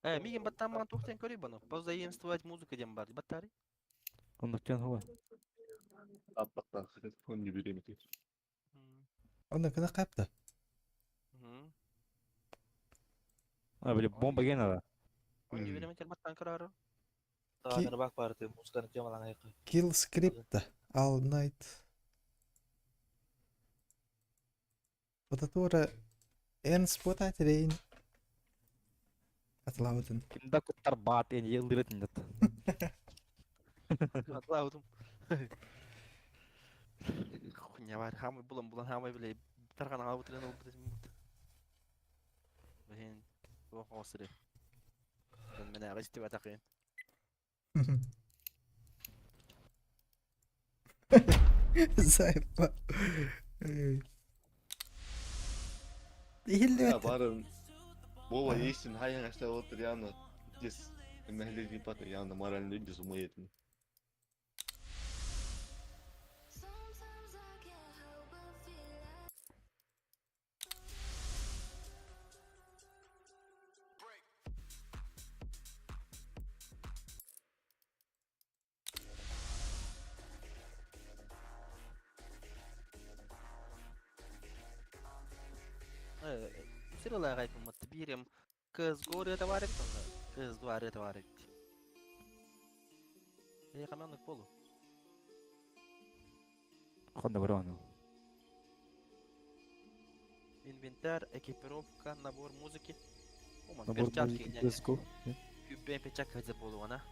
Мигин баттаман тухтен көрүй bunu. Позаимствовать музыка дем бар. Баттари. Ondan huwa. Atmaktan telefon gibi bir yemek. Onda كده قابته. Ha böyle bomba gene da. Он не верит баттан карары. Daha bak parti musikanı kemalan ayıkı. Kill script all night. Fototura en spot atrein. Atlaudun. Kimda kutar bat en yıldırıtın da. Atlaudum. Хуйня var. Хамы булан хамы биле. Тарган алып трен алып битем. Бен о хосре. Ben менә гыйсти батакын. Zayıf. Değil Ya mi? barın. Baba yesin hayır işte otur yanına. Yes. Mehli di patı yanında moralini ince sumu yetin. Sıralar gayet mutlu birim. Kız gorya da var sonra. Kız duvarı da var. Kamyonluk bolu. Honda Brano. Инвентарь, экипировка, набор музыки. Уман, Набор перчатки, музыки CSGO. Kübben перчатка hazır bolu ona.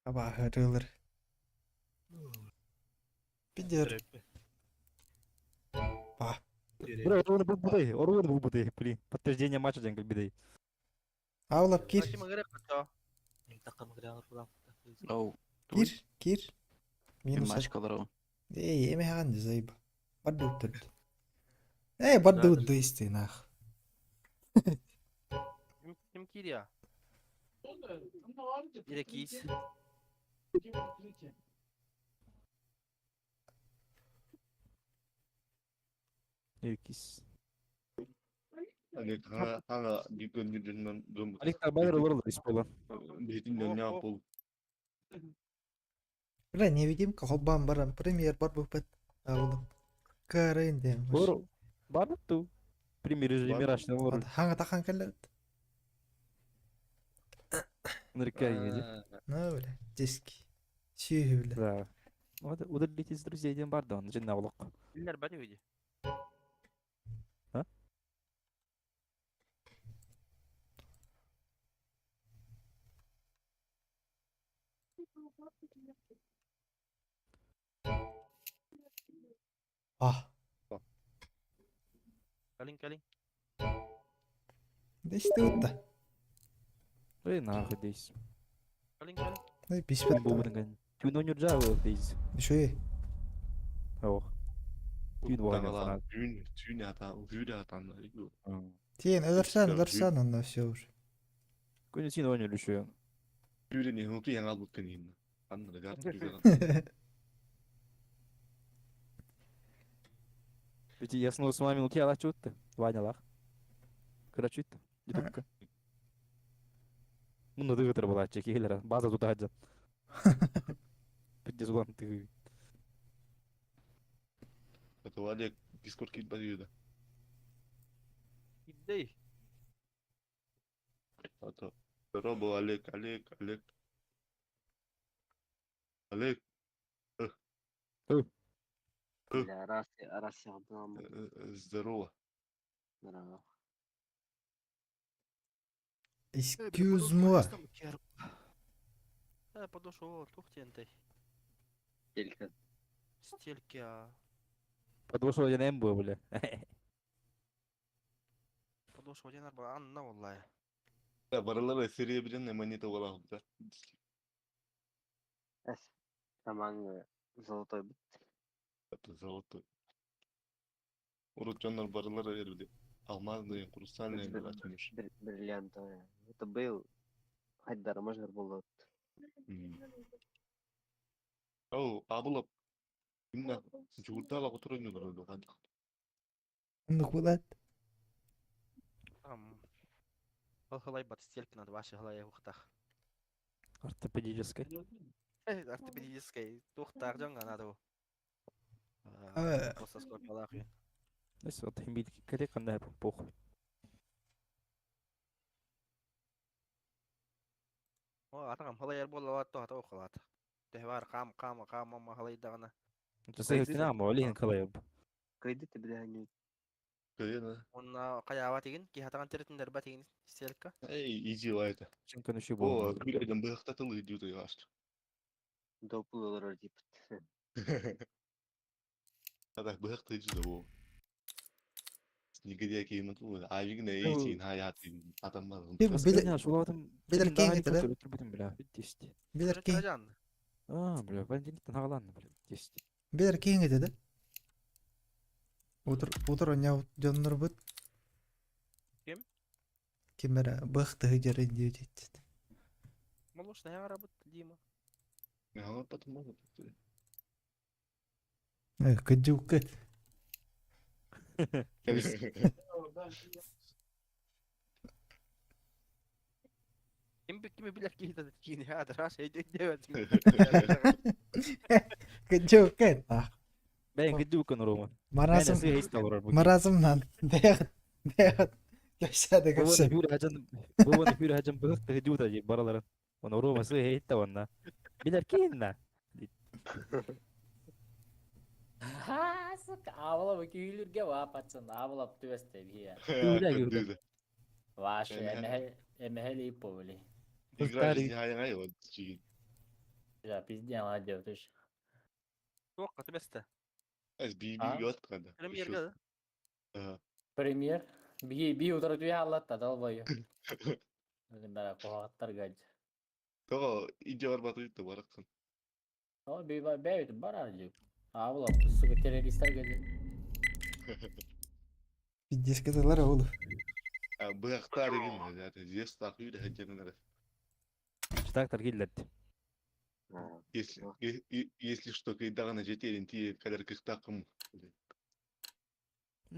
Aba hırılır. Пидер. Па. Бля, это был будай. Орвер был будай. Блин. Подтверждение матча джангл бидай. Avlap gir. Başıma gerek yok. Takım giren falan. Oh. Gir. Bir Minus. maç kalır o. ايه ايه عندي زيبة بدو تد ايه بدو ديستي ناخ Kim kir ya? Direkt iyiyiz. Ekis. Hani hanga bir gönlünden dön. Alik tabayır olur olur ispolan. Bildiğin ne yapıl. لا невидимка хоббан барам премьер бар бупет авлап карен дем Doğru. Var mı tu? Primir rejimi raşna olur. ханга тахан келет Ныркай гели. ну бля диски сүйүлө Да. Удалить из друзей ден бар да он жинна улук. Biller bari öyle. Ha? اه كالين ليش توتا ايه ناخد ديس كالين اي من بيثبت بوبن كان تون اون يرجع ديس شويه هو تون وانا Tangala, فانا Juni atan. تين Iskar, ادرسان النشور كون سين وين يلشون Juni ni hutu yang albut kanin. An regat juga. ведь ясно с вами луки ала чутта ваня лах крачит ютубка мунда дыгытыр була чекейлер база туда хаджан пидде зулан ты Это Олег Discord kit базида. يدي Это Робо Олег. Олег. لا راسي عظام. Здорово. здорово. excuse moi подошел тухти انت Тільки стельки подошел я на эмбо бля подошел один арба عنا والله لا برا سريع بجنة منيته ولا هم. بس كمان золотой бит. Это золотой. Урученный барылар ерде. Алмазные, хрустальные братья. бриллиантовый. Это был хайдар можно было. Ау, абылап. Именно журтала которую не говорю, да. نقولات там هلاي بات стельки надо ваши هلاي وقتها ортопедической ортопедической тухтар жаңа надо просто сколько лахи بس вот химит كده كنا بوخ атагам هلاي болла ватто ата оқалат tehvar қам мама هلاي дагана انت سيف تنام عليه كلايب Кайды ты бля Конечно. он қаяватигин ки хатаган тиритиндер батигин стелька Эй, иди ла это. عشان كانوا شي О, بوخ блядь, бахтатыл идет и аж. допулар дип. هذا بهقت جدا هو نيجي كي نطول عايزين نعيشين حياتي أتمنى بس كان شو لازم بيلر كينج ترى تربيتهم بلا بديست بيلر كينج جان بلا بنجي تنهالان بلا بديست بيلر كينج ترى Утро няу жоннор бут. Ким? Кимера бахты хыжары дiyecek. Малыш, я работаю, Дима. Я потому Каджука. Ким билер ки да кини хада раш эйдэ дэвэт. Каджука. باين قدو كان روما انا Маразм. سي هيستور Маразмнан. Даяд. Кашада هو капсен. نفير هجن هو نفير هجن بغت هجو تجي برا وانا روما سي هيتا وانا بيلر كينا Сука, авла выкилюрге вапатсын, авла птүесте бия. Ваше, эмехели повели. Играешь не хай вот чиги. Да, пиздец, ладно, ты ж. توقع تبسته Ас би А? би от когда. премьер كده Премьер. Би утра туя аллатта, долбою. Да, кохаттар гаж. То иди арбатуй то бараксан. О, би бейт баражу. Авла, сука, террористар гаж. Пиздец каталар олу. А бахтар гин да здесь так юда хеджен. так торгилет Если что, когда на жетерин ти кадер кыктакым.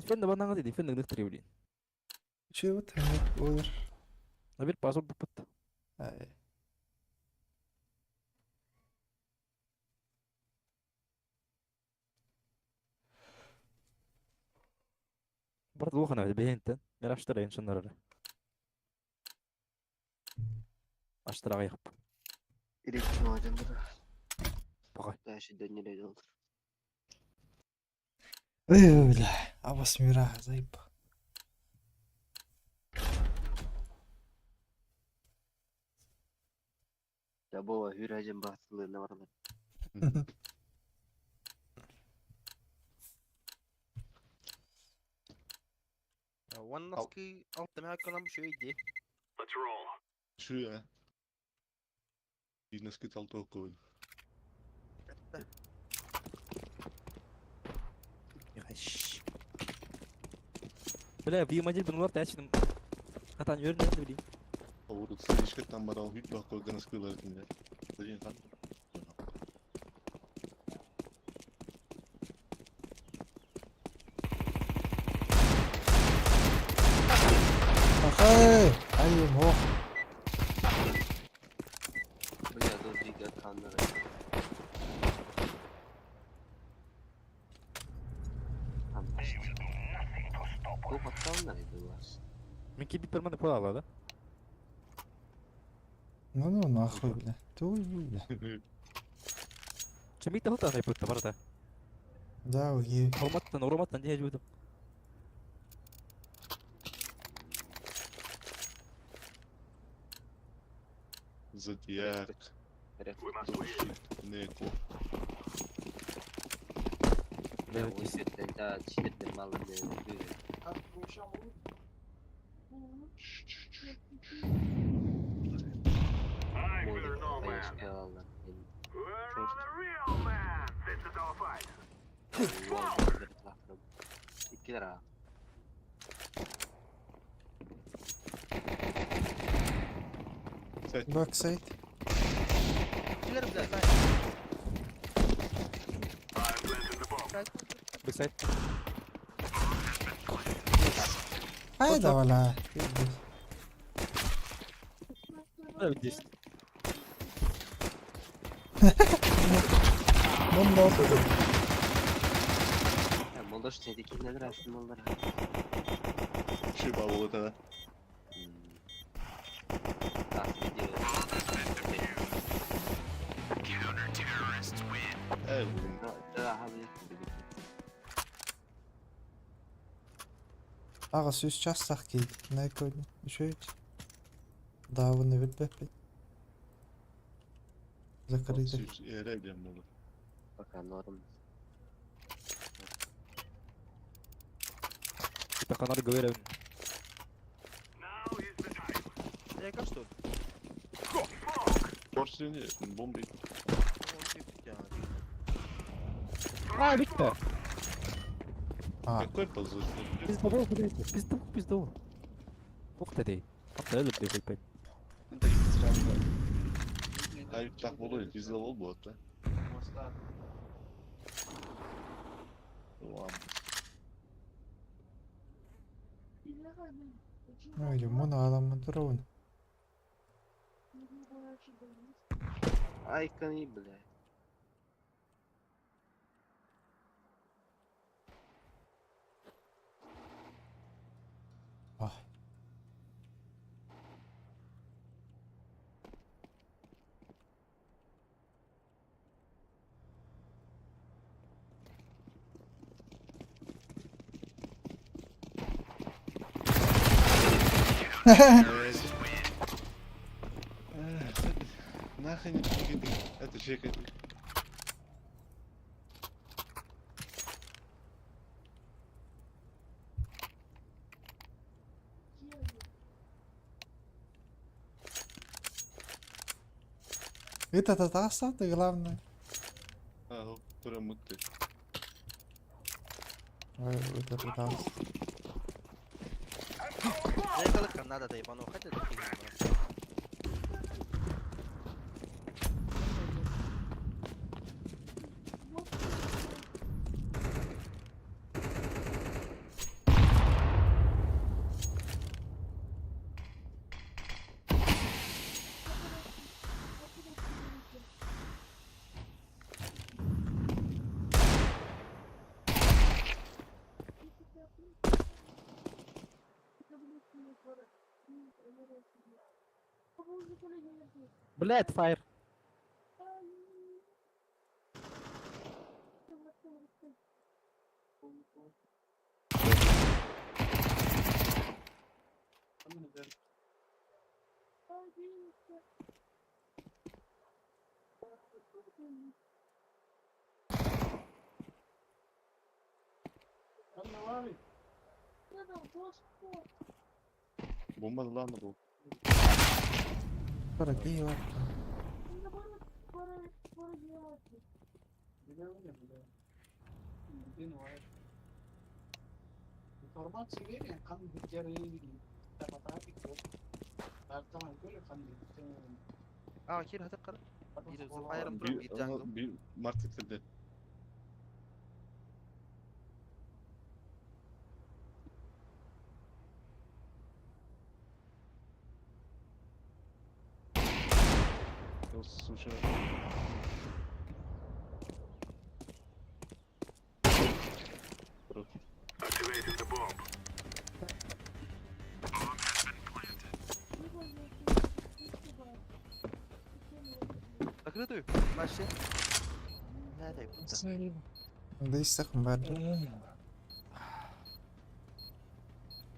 فين بقى نغدي فين نقدر يولين Чего там олар? نبيل باسو ببط برضه وخنا بيه انت يلا اشتري ان شاء الله اشتري غير Ирек молоденько. بقى Дальше день не летел. Ой, бля. Абас мира заебал. Я был виражем бахтлы на варна. والنسكي أنت معك كلام شو يجي Let's roll. Şu ya. Bir nasıl kaldı o koydu. يغش. بلا في مجال بنور تاعش قطع جورنا تبدي Avrupa sıkıştıktan bana o hiç bak o nasıl kılar dinle. Diyeceğim kan. أخي أي مو بلا دول دقيقة كاميرا. Bu bakkal nerede var? من كي بيتر من فوق هذا نو ناخذ بلا توي بلا كمية هوتا هاي بوتا برتا داوي رومات عندي جودة Zodiac. We must win. Neko. Ya bu setten daha çiğde malı ne diyor. Aye, Moda we're no bayağı man. şey aldı. We're on the real man. This is our fight. İki lira. Set. باك سايد شو يربدا I've planted the bomb. بسيط هيدا ولا ما بديش من نوصل Ya moda şu tehdit nedir aslında onlara? Şey babalı da. Tahmin ediyor. Evet. Daha bir gibi. أغا سويس شاس تحكي ناكل شويت داوني بالبيبي ذكري ذكري Süs yere edeyim bunu. Bakalım doğru mu? تقنار قويرة Now is the time. إيه كاش تقول Korsini bombi. اه بيتا Какой позор. بيزدو وقت دي حتى يلد في البيت Hayır tak bolu bizde ol bu hatta. Tamam. Ну يلمون على من درون Ay kan iyi bile. آه Нахрен это же أنت تتعصب تغلبنا اهو ترى مت. أنت تتعصب إيه قال لك النادى طيب أنا أخذت بلاد فاير Bombalı lan bu. Bırak iyi var. Kill هتقرا يجي فاير ضرب Bir, يتجاهلوا ama bir marketlerde. Слушай. Activating the bomb. закрытую ماشي هذا يبدا ده يستخدم بعد.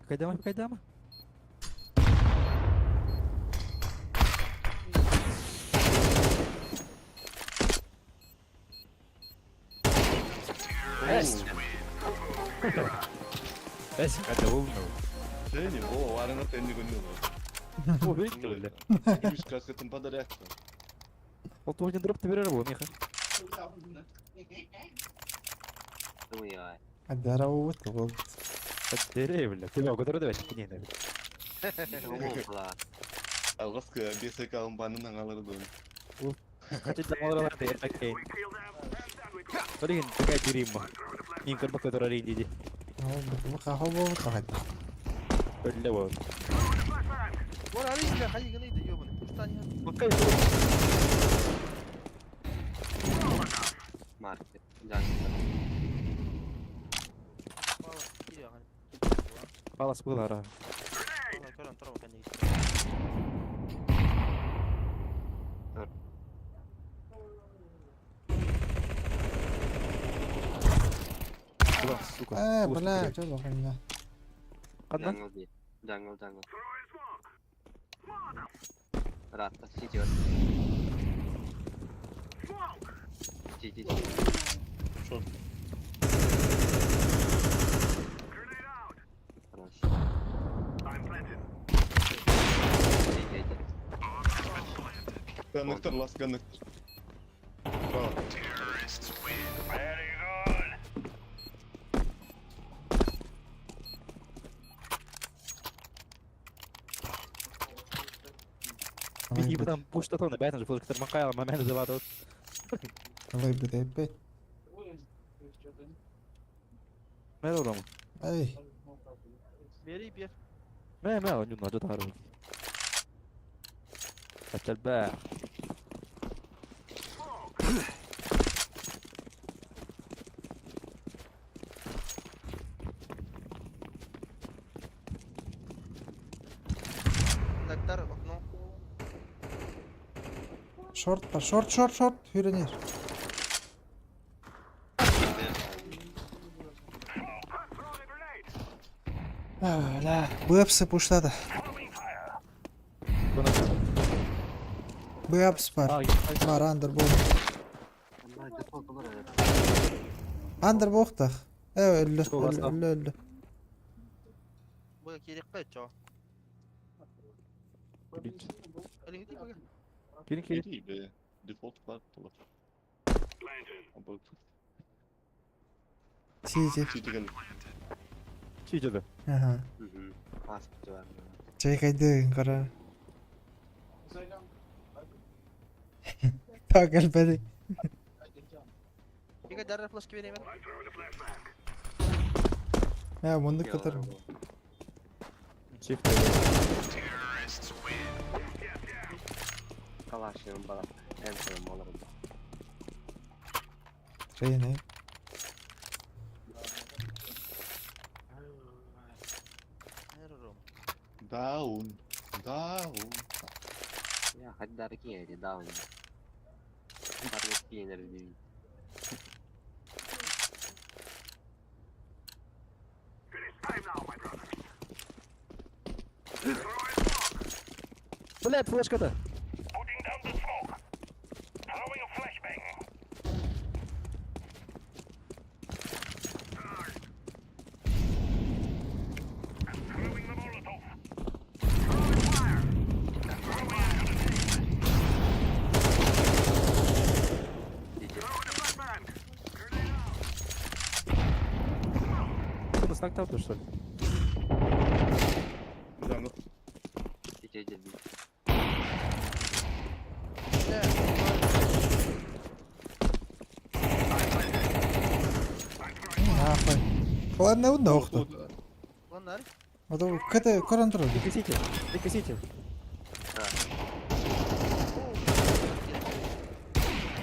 Кайдама, кайдама. بس هذا هو Seni o arana tendi gönlüyor. هو بيك ولا Üst kasketin padar yaktı. قلت واحد ضربت برا ابو ميخا Duya. حد روت وغلط. الدري ولا كل ما قدرت باش تكون هنا Umutlar. Algas ke biasa kau panen nang alır dön. حتى ما والله هذا يتكين فرين تكاي تريما يمكن بك ترارين دي هو بطلع ولا هو ولا عليك لا خليك نيد يومنا ثاني Market. Jangan. خلاص بقولها راه كلام ترى كان بلا جوا قلنا. قدنا Jungle dia. Jungle. Rata sih Jor. Cici. Short. Terus. I'm planted. Cici. Connector last connector. Bravo. Terrorists win. Very good. بيجي بدم بوش تطلع بعدين نشوف اكثر من قاعه ما معنا زبادات الله يبدا يبيت. ما له رمى اي بيري بير ما هو نجد نجد هارو حتى الباع نقدر اقنو شورت هيرنير. لا bu hepsi pushladı. Bu hepsi var. Var underbox. Allah default olur ya. Underbox da. Evet öldü. بقى كي دقيت شو اللي يديك بقى كاين كاين İyi be. Default var. Olur. Ama Çiğ. çiğdi geldi. شي جذا Aha. Pas Jor. Çay kaydı kara. Takıl beni. يقدر جرب فلاش كبير يمين Ya bunu kadar. شيفت Terrorists win. Kalaşıyorum bana. En sevim olurum. Şey ne? Down. Ya hadi dari ki ya down. Ntar lagi energi. Time now, my brother. طلعت فلاش كذا Putting down the smoke. Throwing a flashbang. снак ауту, что ли? Jungle. City aja B. Нахуй. Ладно, удох тут. Вон нарь. А то КТ контроль. Дика Сити. Дика Сити.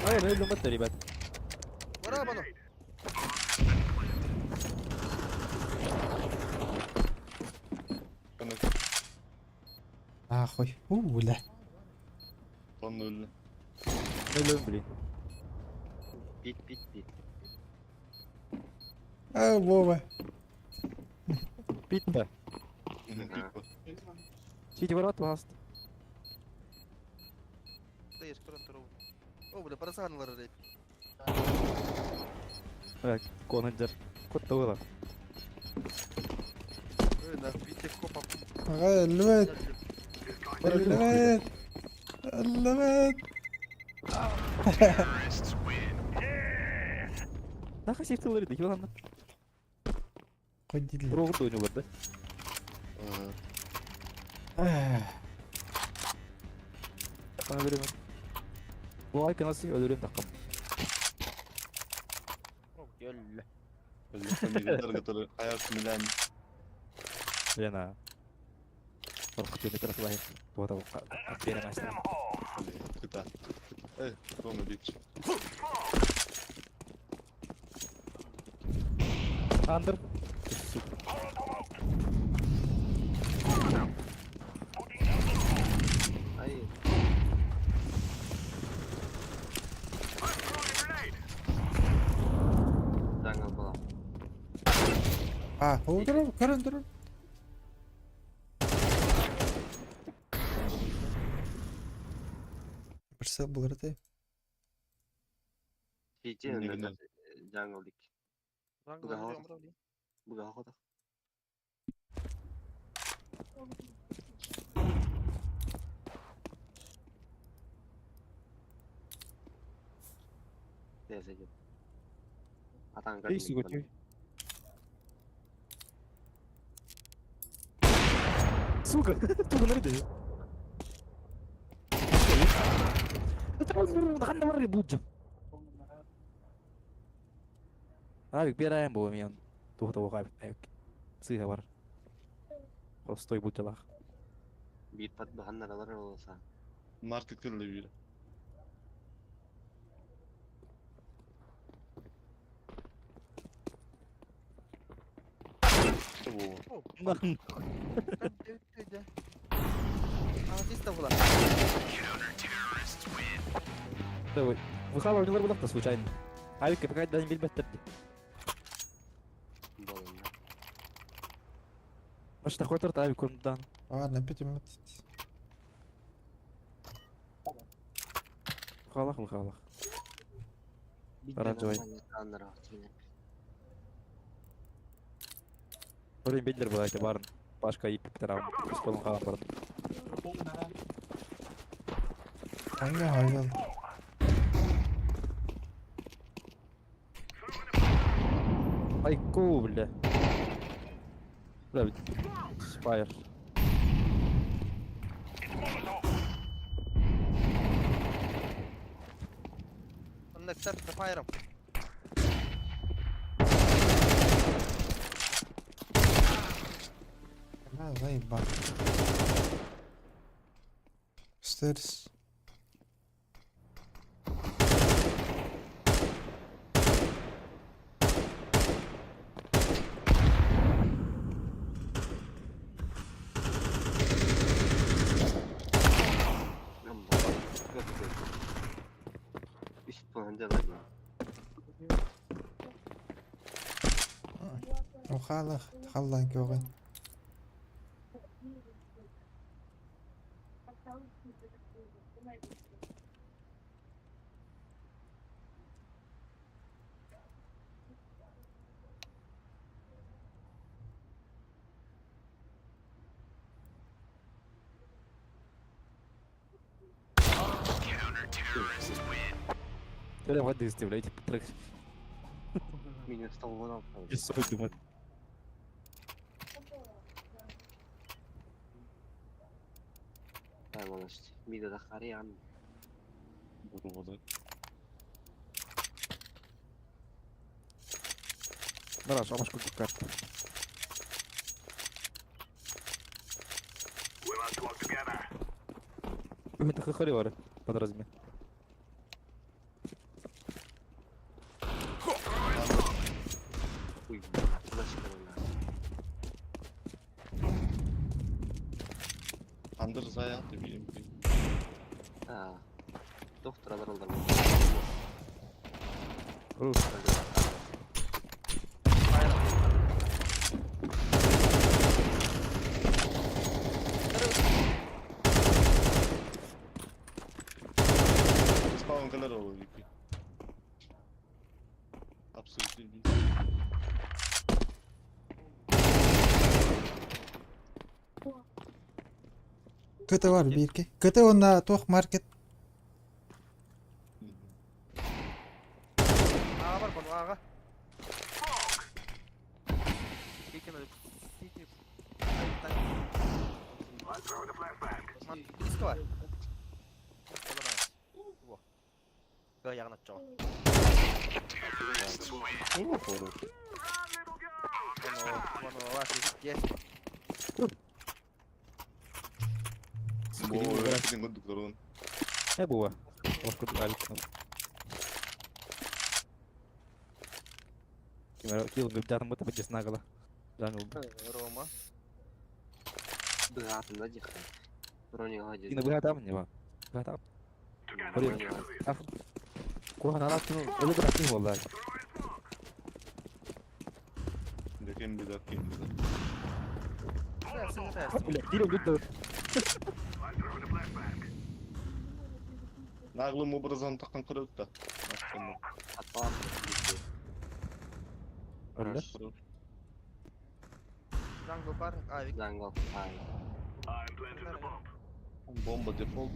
Ай, ну иду маты, ребят. Барабану. Connect. Нахуй. Ля. Son öldü. Ну, блин. Pit. А, Вова. Питта. Сити ворот, ласт. Стоишь, контрол. О, бля, парасанлар рейд. Коннеджер. Котта было. Да, видите, копа. Ага, الواد الواد الواد. Нахуй сифтилер idi, lan. Koy dille. Rogu'da oynuyorlar da. Bana veremem. Bu ayka nasıl ölürüm takım. Gölle. Öldükten bir который hayat Milan. Lena. Korkutuyor bir tarafı lahir. Bu da veremezler. Kita. Come bitch. Under. Hayır. Jungle bola. А, удра, карандра. Бірсі бұлар да. City Ne önünde. güzel. Jungle dik. Рангу Да, идём, вот. вроде. Bu da havada. Neyse git. Atan Эй, сука, ты. Сука, туга nerede? Nakanda var ya bulacağım. Abi bir ayağım bu yan. Tuh kaybetmek. Sıyha var. Prostoy bulacağlar. Bir pat bahan naralar olsa. Martık türlü bir. İşte bu. Lan. Öyle. Aa, biz de bulan. Давай. Выхало у него было случайно. Авик какая-то даже не бельбет. Balonda. Может такой торт авик он дан. Ладно, підемо. Выхалах. Bir Оранжевый. Kanlara atıyor. Oraya belirler bu ayette barın. Başka ip bir tarafı. Spolun kalan barın. Hangi hayvan? Ay go bile. Burada bir Spire. Ondan kısa fayram. Ha, заебал. Stairs. Üst puanca da geliyor. وخالق خلان كوغن. Böyle hadi istiyor. Öyle trek. Minus 16 oldu. Bir soydum hadi. فاهم والله شتي ميدا دخاري عم Vurmadı. براش عمش كنت فكرت. We must work together. انت خلي ورا بدر زمين. uy flash kırıyorlar. Under Zaya attı bileyim. Ha. Doktoralar oldu. اوف Spawn color over VP. Absolutely. Kötü var bir iki. Kötü onda toh market. Ağa var bana ağa. Keken öyle. Siti. Let's throw the flashbang. Man, disko var. Bu. Böyle yakın atacağım. Vurma foru. Bana var. Yes. Bu rakibin gördüklerin. ايه بوا عمش كنت قاعد كيما كيلو بتاع متى بجس ناقله لانه Roma. Bırak da dıkı. Brony hacı. كنا بها تعمل ما بها تعمل Together Hurry. we can do this. عفوا كورونا انا عرفت انه اللي بحكيه والله Kim bilir kim bilir. Versin versin. ولا كتير جدا Let's throw the flashbang. Naglım obrazını takan kırık da. Aslında. Hatta ولا Jungle var. Abi. Zango. Hayır. I'm planting the bomb. Bomba default.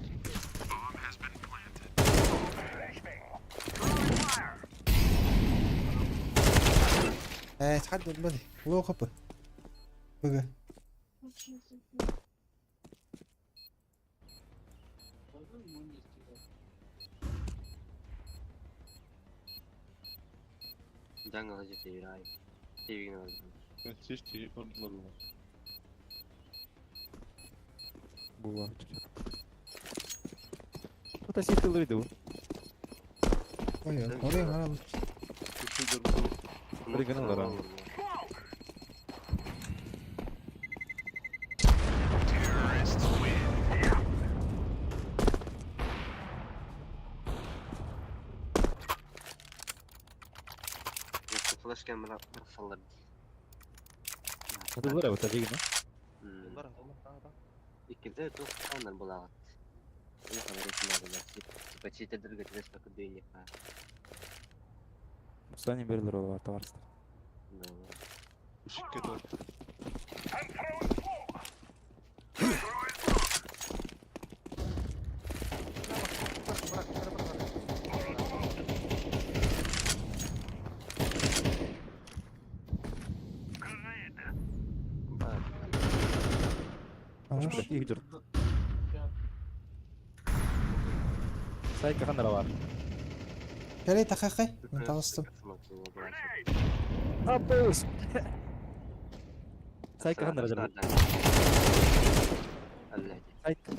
تحدد بدي لو خبر بقى Zango hacı çevir hayır. Çevirin oldu. Hiç değil. Ordular var. بوا Кто-то сидел и иду. ايوه oraya مرة Kuşudur. Origami var abi. Yoksa flash camera sallar. هذا ورا وتغيير Var. İkide çok kanlar bulagat. Ne kadar etmedi. Типа читер götürüş takı dünya. مستني بيرلر ولا تمارس Işık kötü. خلاص يهجر سايكا خلنا روار كليت اخي انت وسط ابوس سايكا خلنا رجل سايكا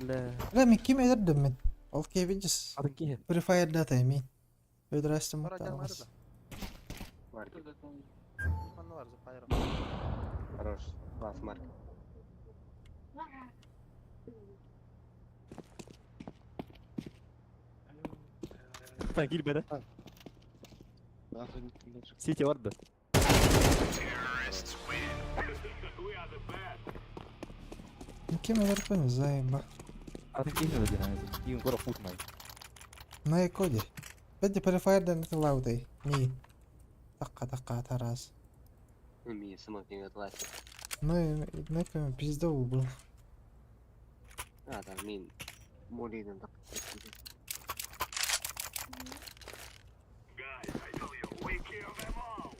لا لا من كيما يردم من اوكي بيجس اعطيك بري فاير داتا يمين بيدرا استمر Var can var da. Var. Bana var zıplayırım. Хорош. Bas mark. تاكيد بدا Nasıl gittiler? سيتي ورده We are the best. من كيما يردم ازاي بقى اعطيك ايه بدي انا يجي كره فوت معي ناي كودي بدي بري فاير دا نطلع ودي مي دقة تراس Ümmiye smoking atlattı. ناي ناي بيزدو وبل Hada min. Moliden da. Guys, I tell you, we kill them all.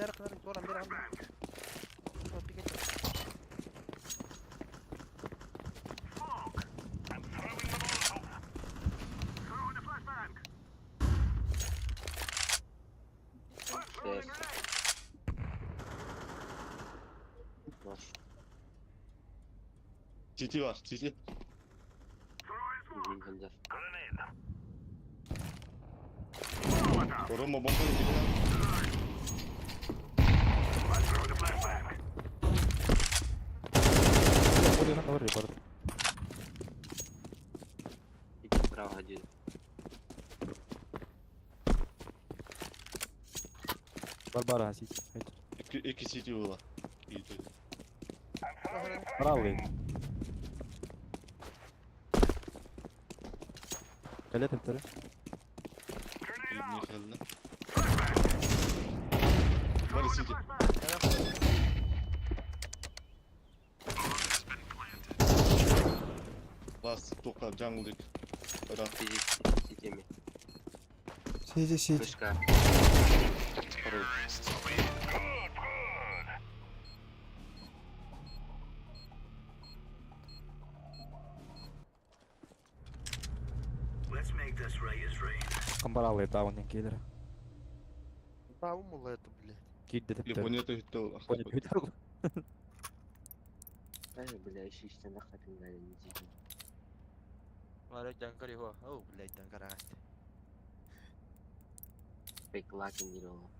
Gider kadar sonra bir anda. Bir geçer. I'm throwing the Molotov. Throwing the flashbang. I'm throwing a grenade. Boş. City var, City. Throwing smoke. Uzun hındır. Grenade. Molotov. Koruma bomba yedi lan. I'm throwing the flashbang. Ой, на говори, барт. İki справа один. Барбара, сить. İki City var. İyi dedi. Правый. Колет второй. İbni geldi. Var City. Last toka jungle dik. Bırak. Сетями. Сиди. Вышка. Второй. Let's make this right as rain. Камбаралы даун киллер. Bravo mu la это, блядь? Кидде тепте. Японияда хитте ол. Понял, видел? Ай, бля, еще işte ne kadın böyle ne diyeceğim. Var jankari ho. Oh, блядь, jankara. Pek lakin değil oğlum.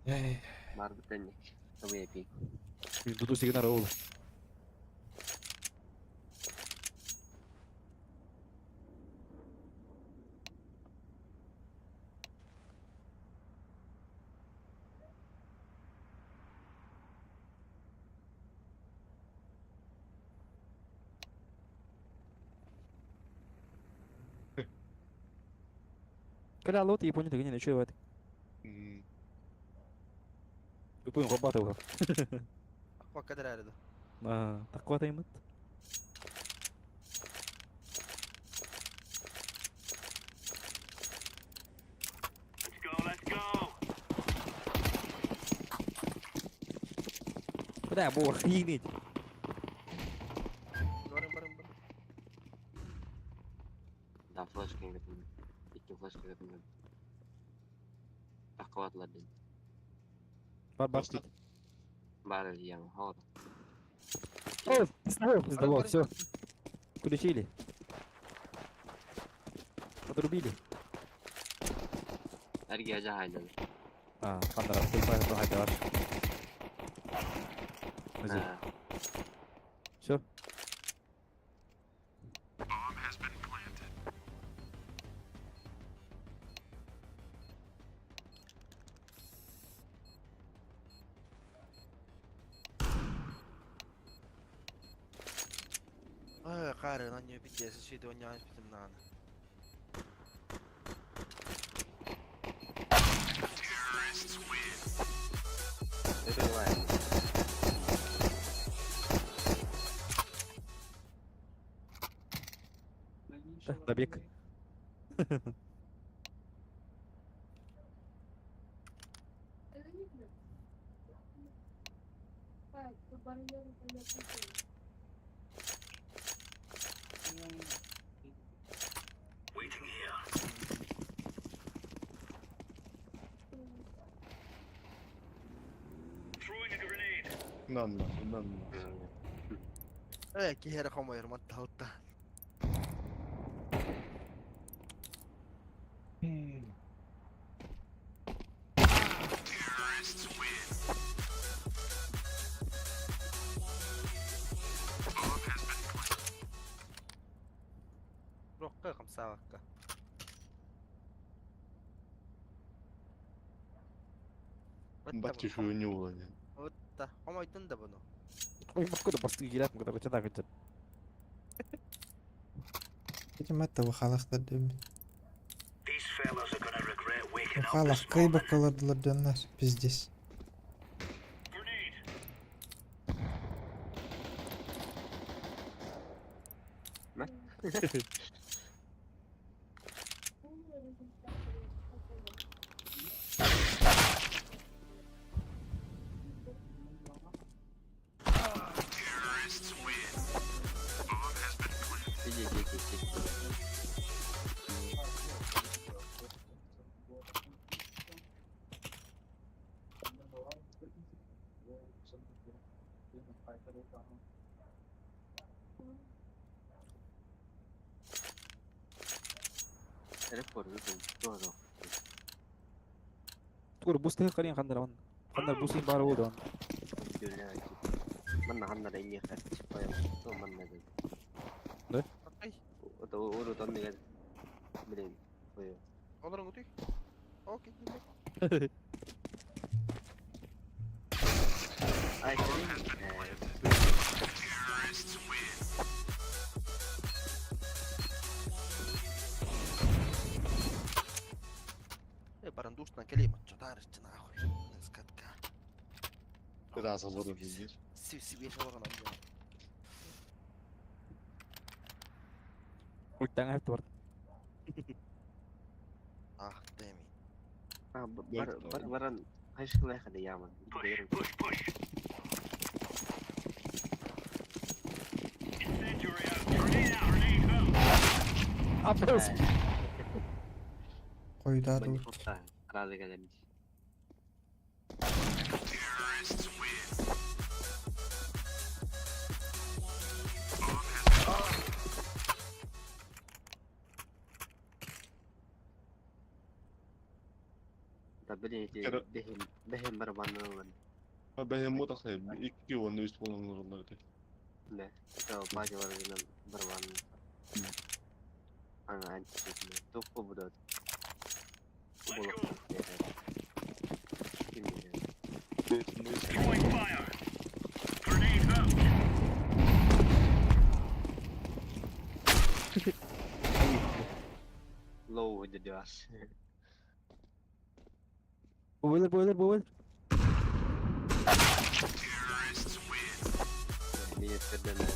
Эй, Var bir tane. Tabii yapayım. Дуду сигнал роул. Когда лот Япония ты не ничего это. Тупым рабатывал. Akwa kadar aradı. А, такого таймет. Let's go. Да, бог, охренеть. Barın. Daha flash'ı getirdim. İki flash'ı getirdim. Takvaatlar dedim. Барбар. Bari yani havada. О, сдало, все. Включили. Подрубили. Her gece haydalı. А, Хандра, ты правильно прогадешь. Ha. Все. Ay, karı lan ya bir kez şeyde oynayıp bizim lan. Ne böyle var? Добег. Waiting here. Throwing a grenade. İnanma. Ay, ki hera kamo yer matta hotta. Rokka kamsa vakka. Бачи хуйню вроде. Hotta. Kamo aydın da bunu. Ой, откуда басты гилят, когда вы так это. этим этого халахтарды. These fellas are gonna regret waking up Халах this кайба morning. каладылардан нас пиздец. Grenade. Teleport itu tuh tuh. تقول بوست هيك قرين خلنا البوستين بارو دون Judulnya mana kan ada ini kan supaya itu mana tuh. Ay, Atau urutan dengan beli. Oh ya. olur mu? Okey. Ay sini. Paran dustan kelimat, تعرف تناخذ نسكتك. Biraz hazırım bildir. سيبي شغلنا عندنا. والتاني هات ورد دامي. Baran high school ya kada yaman. Push, push. Incendiary out. Grenade out. Grenade out. عباس Koydu hadi Banyak ult. kota. Rada kada ni. Tapi behem berbangun. Ben mutlaka iki oyunda üst bulunmak zorundaydı. Ne? Kita baca orang berbangun. Ana anjir. Tuh kok budak. Let's go. Ini ya. Throwing fire. Grenade out. Low jadi as. بويلر Ini kedua.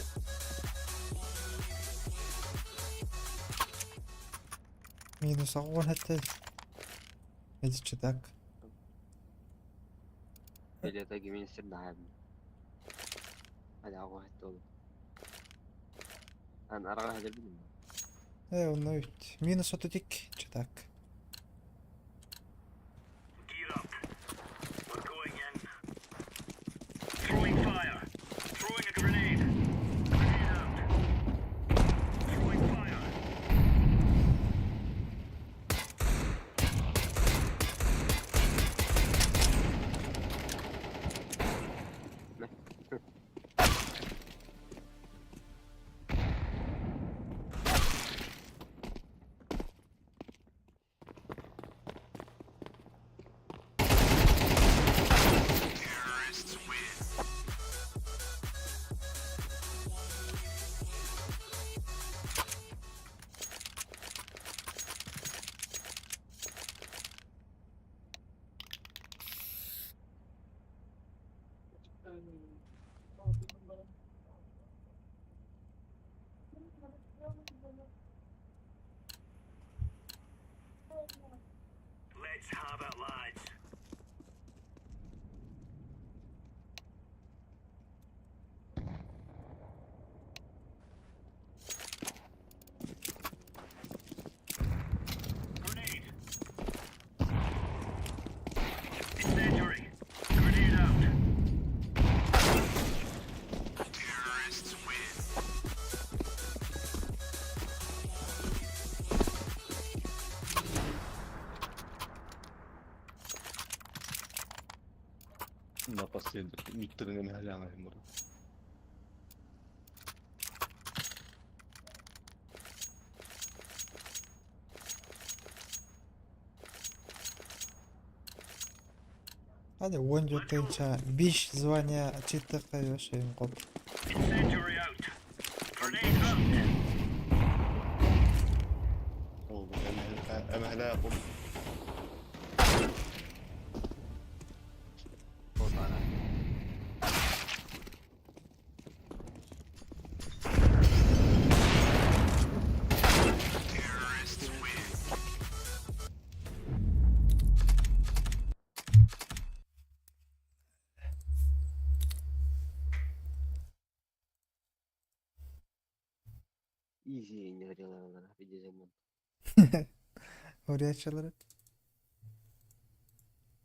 Minus أول حتى يجي ذاك. Jadi lagi minus sedang. Ada aku itu. An arah ada belum? إيه ونويت مينوس أوتوتيك ذاك. Gear up. We're going in. Throwing fire. Throwing a grenade. Grenade out. Throwing fire. Let's have it, lads. Grenade. Incendiary. Grenade out. Napasıydı. Miktarını helal edin burada. هذا وين جوتين شا بيش زوانيا تشتق يوش ينقب. Incendiary out. Grenade out. Oldu. Ama helal yapalım. Easy ini hari lalu lah, video zaman. Oraya açılır.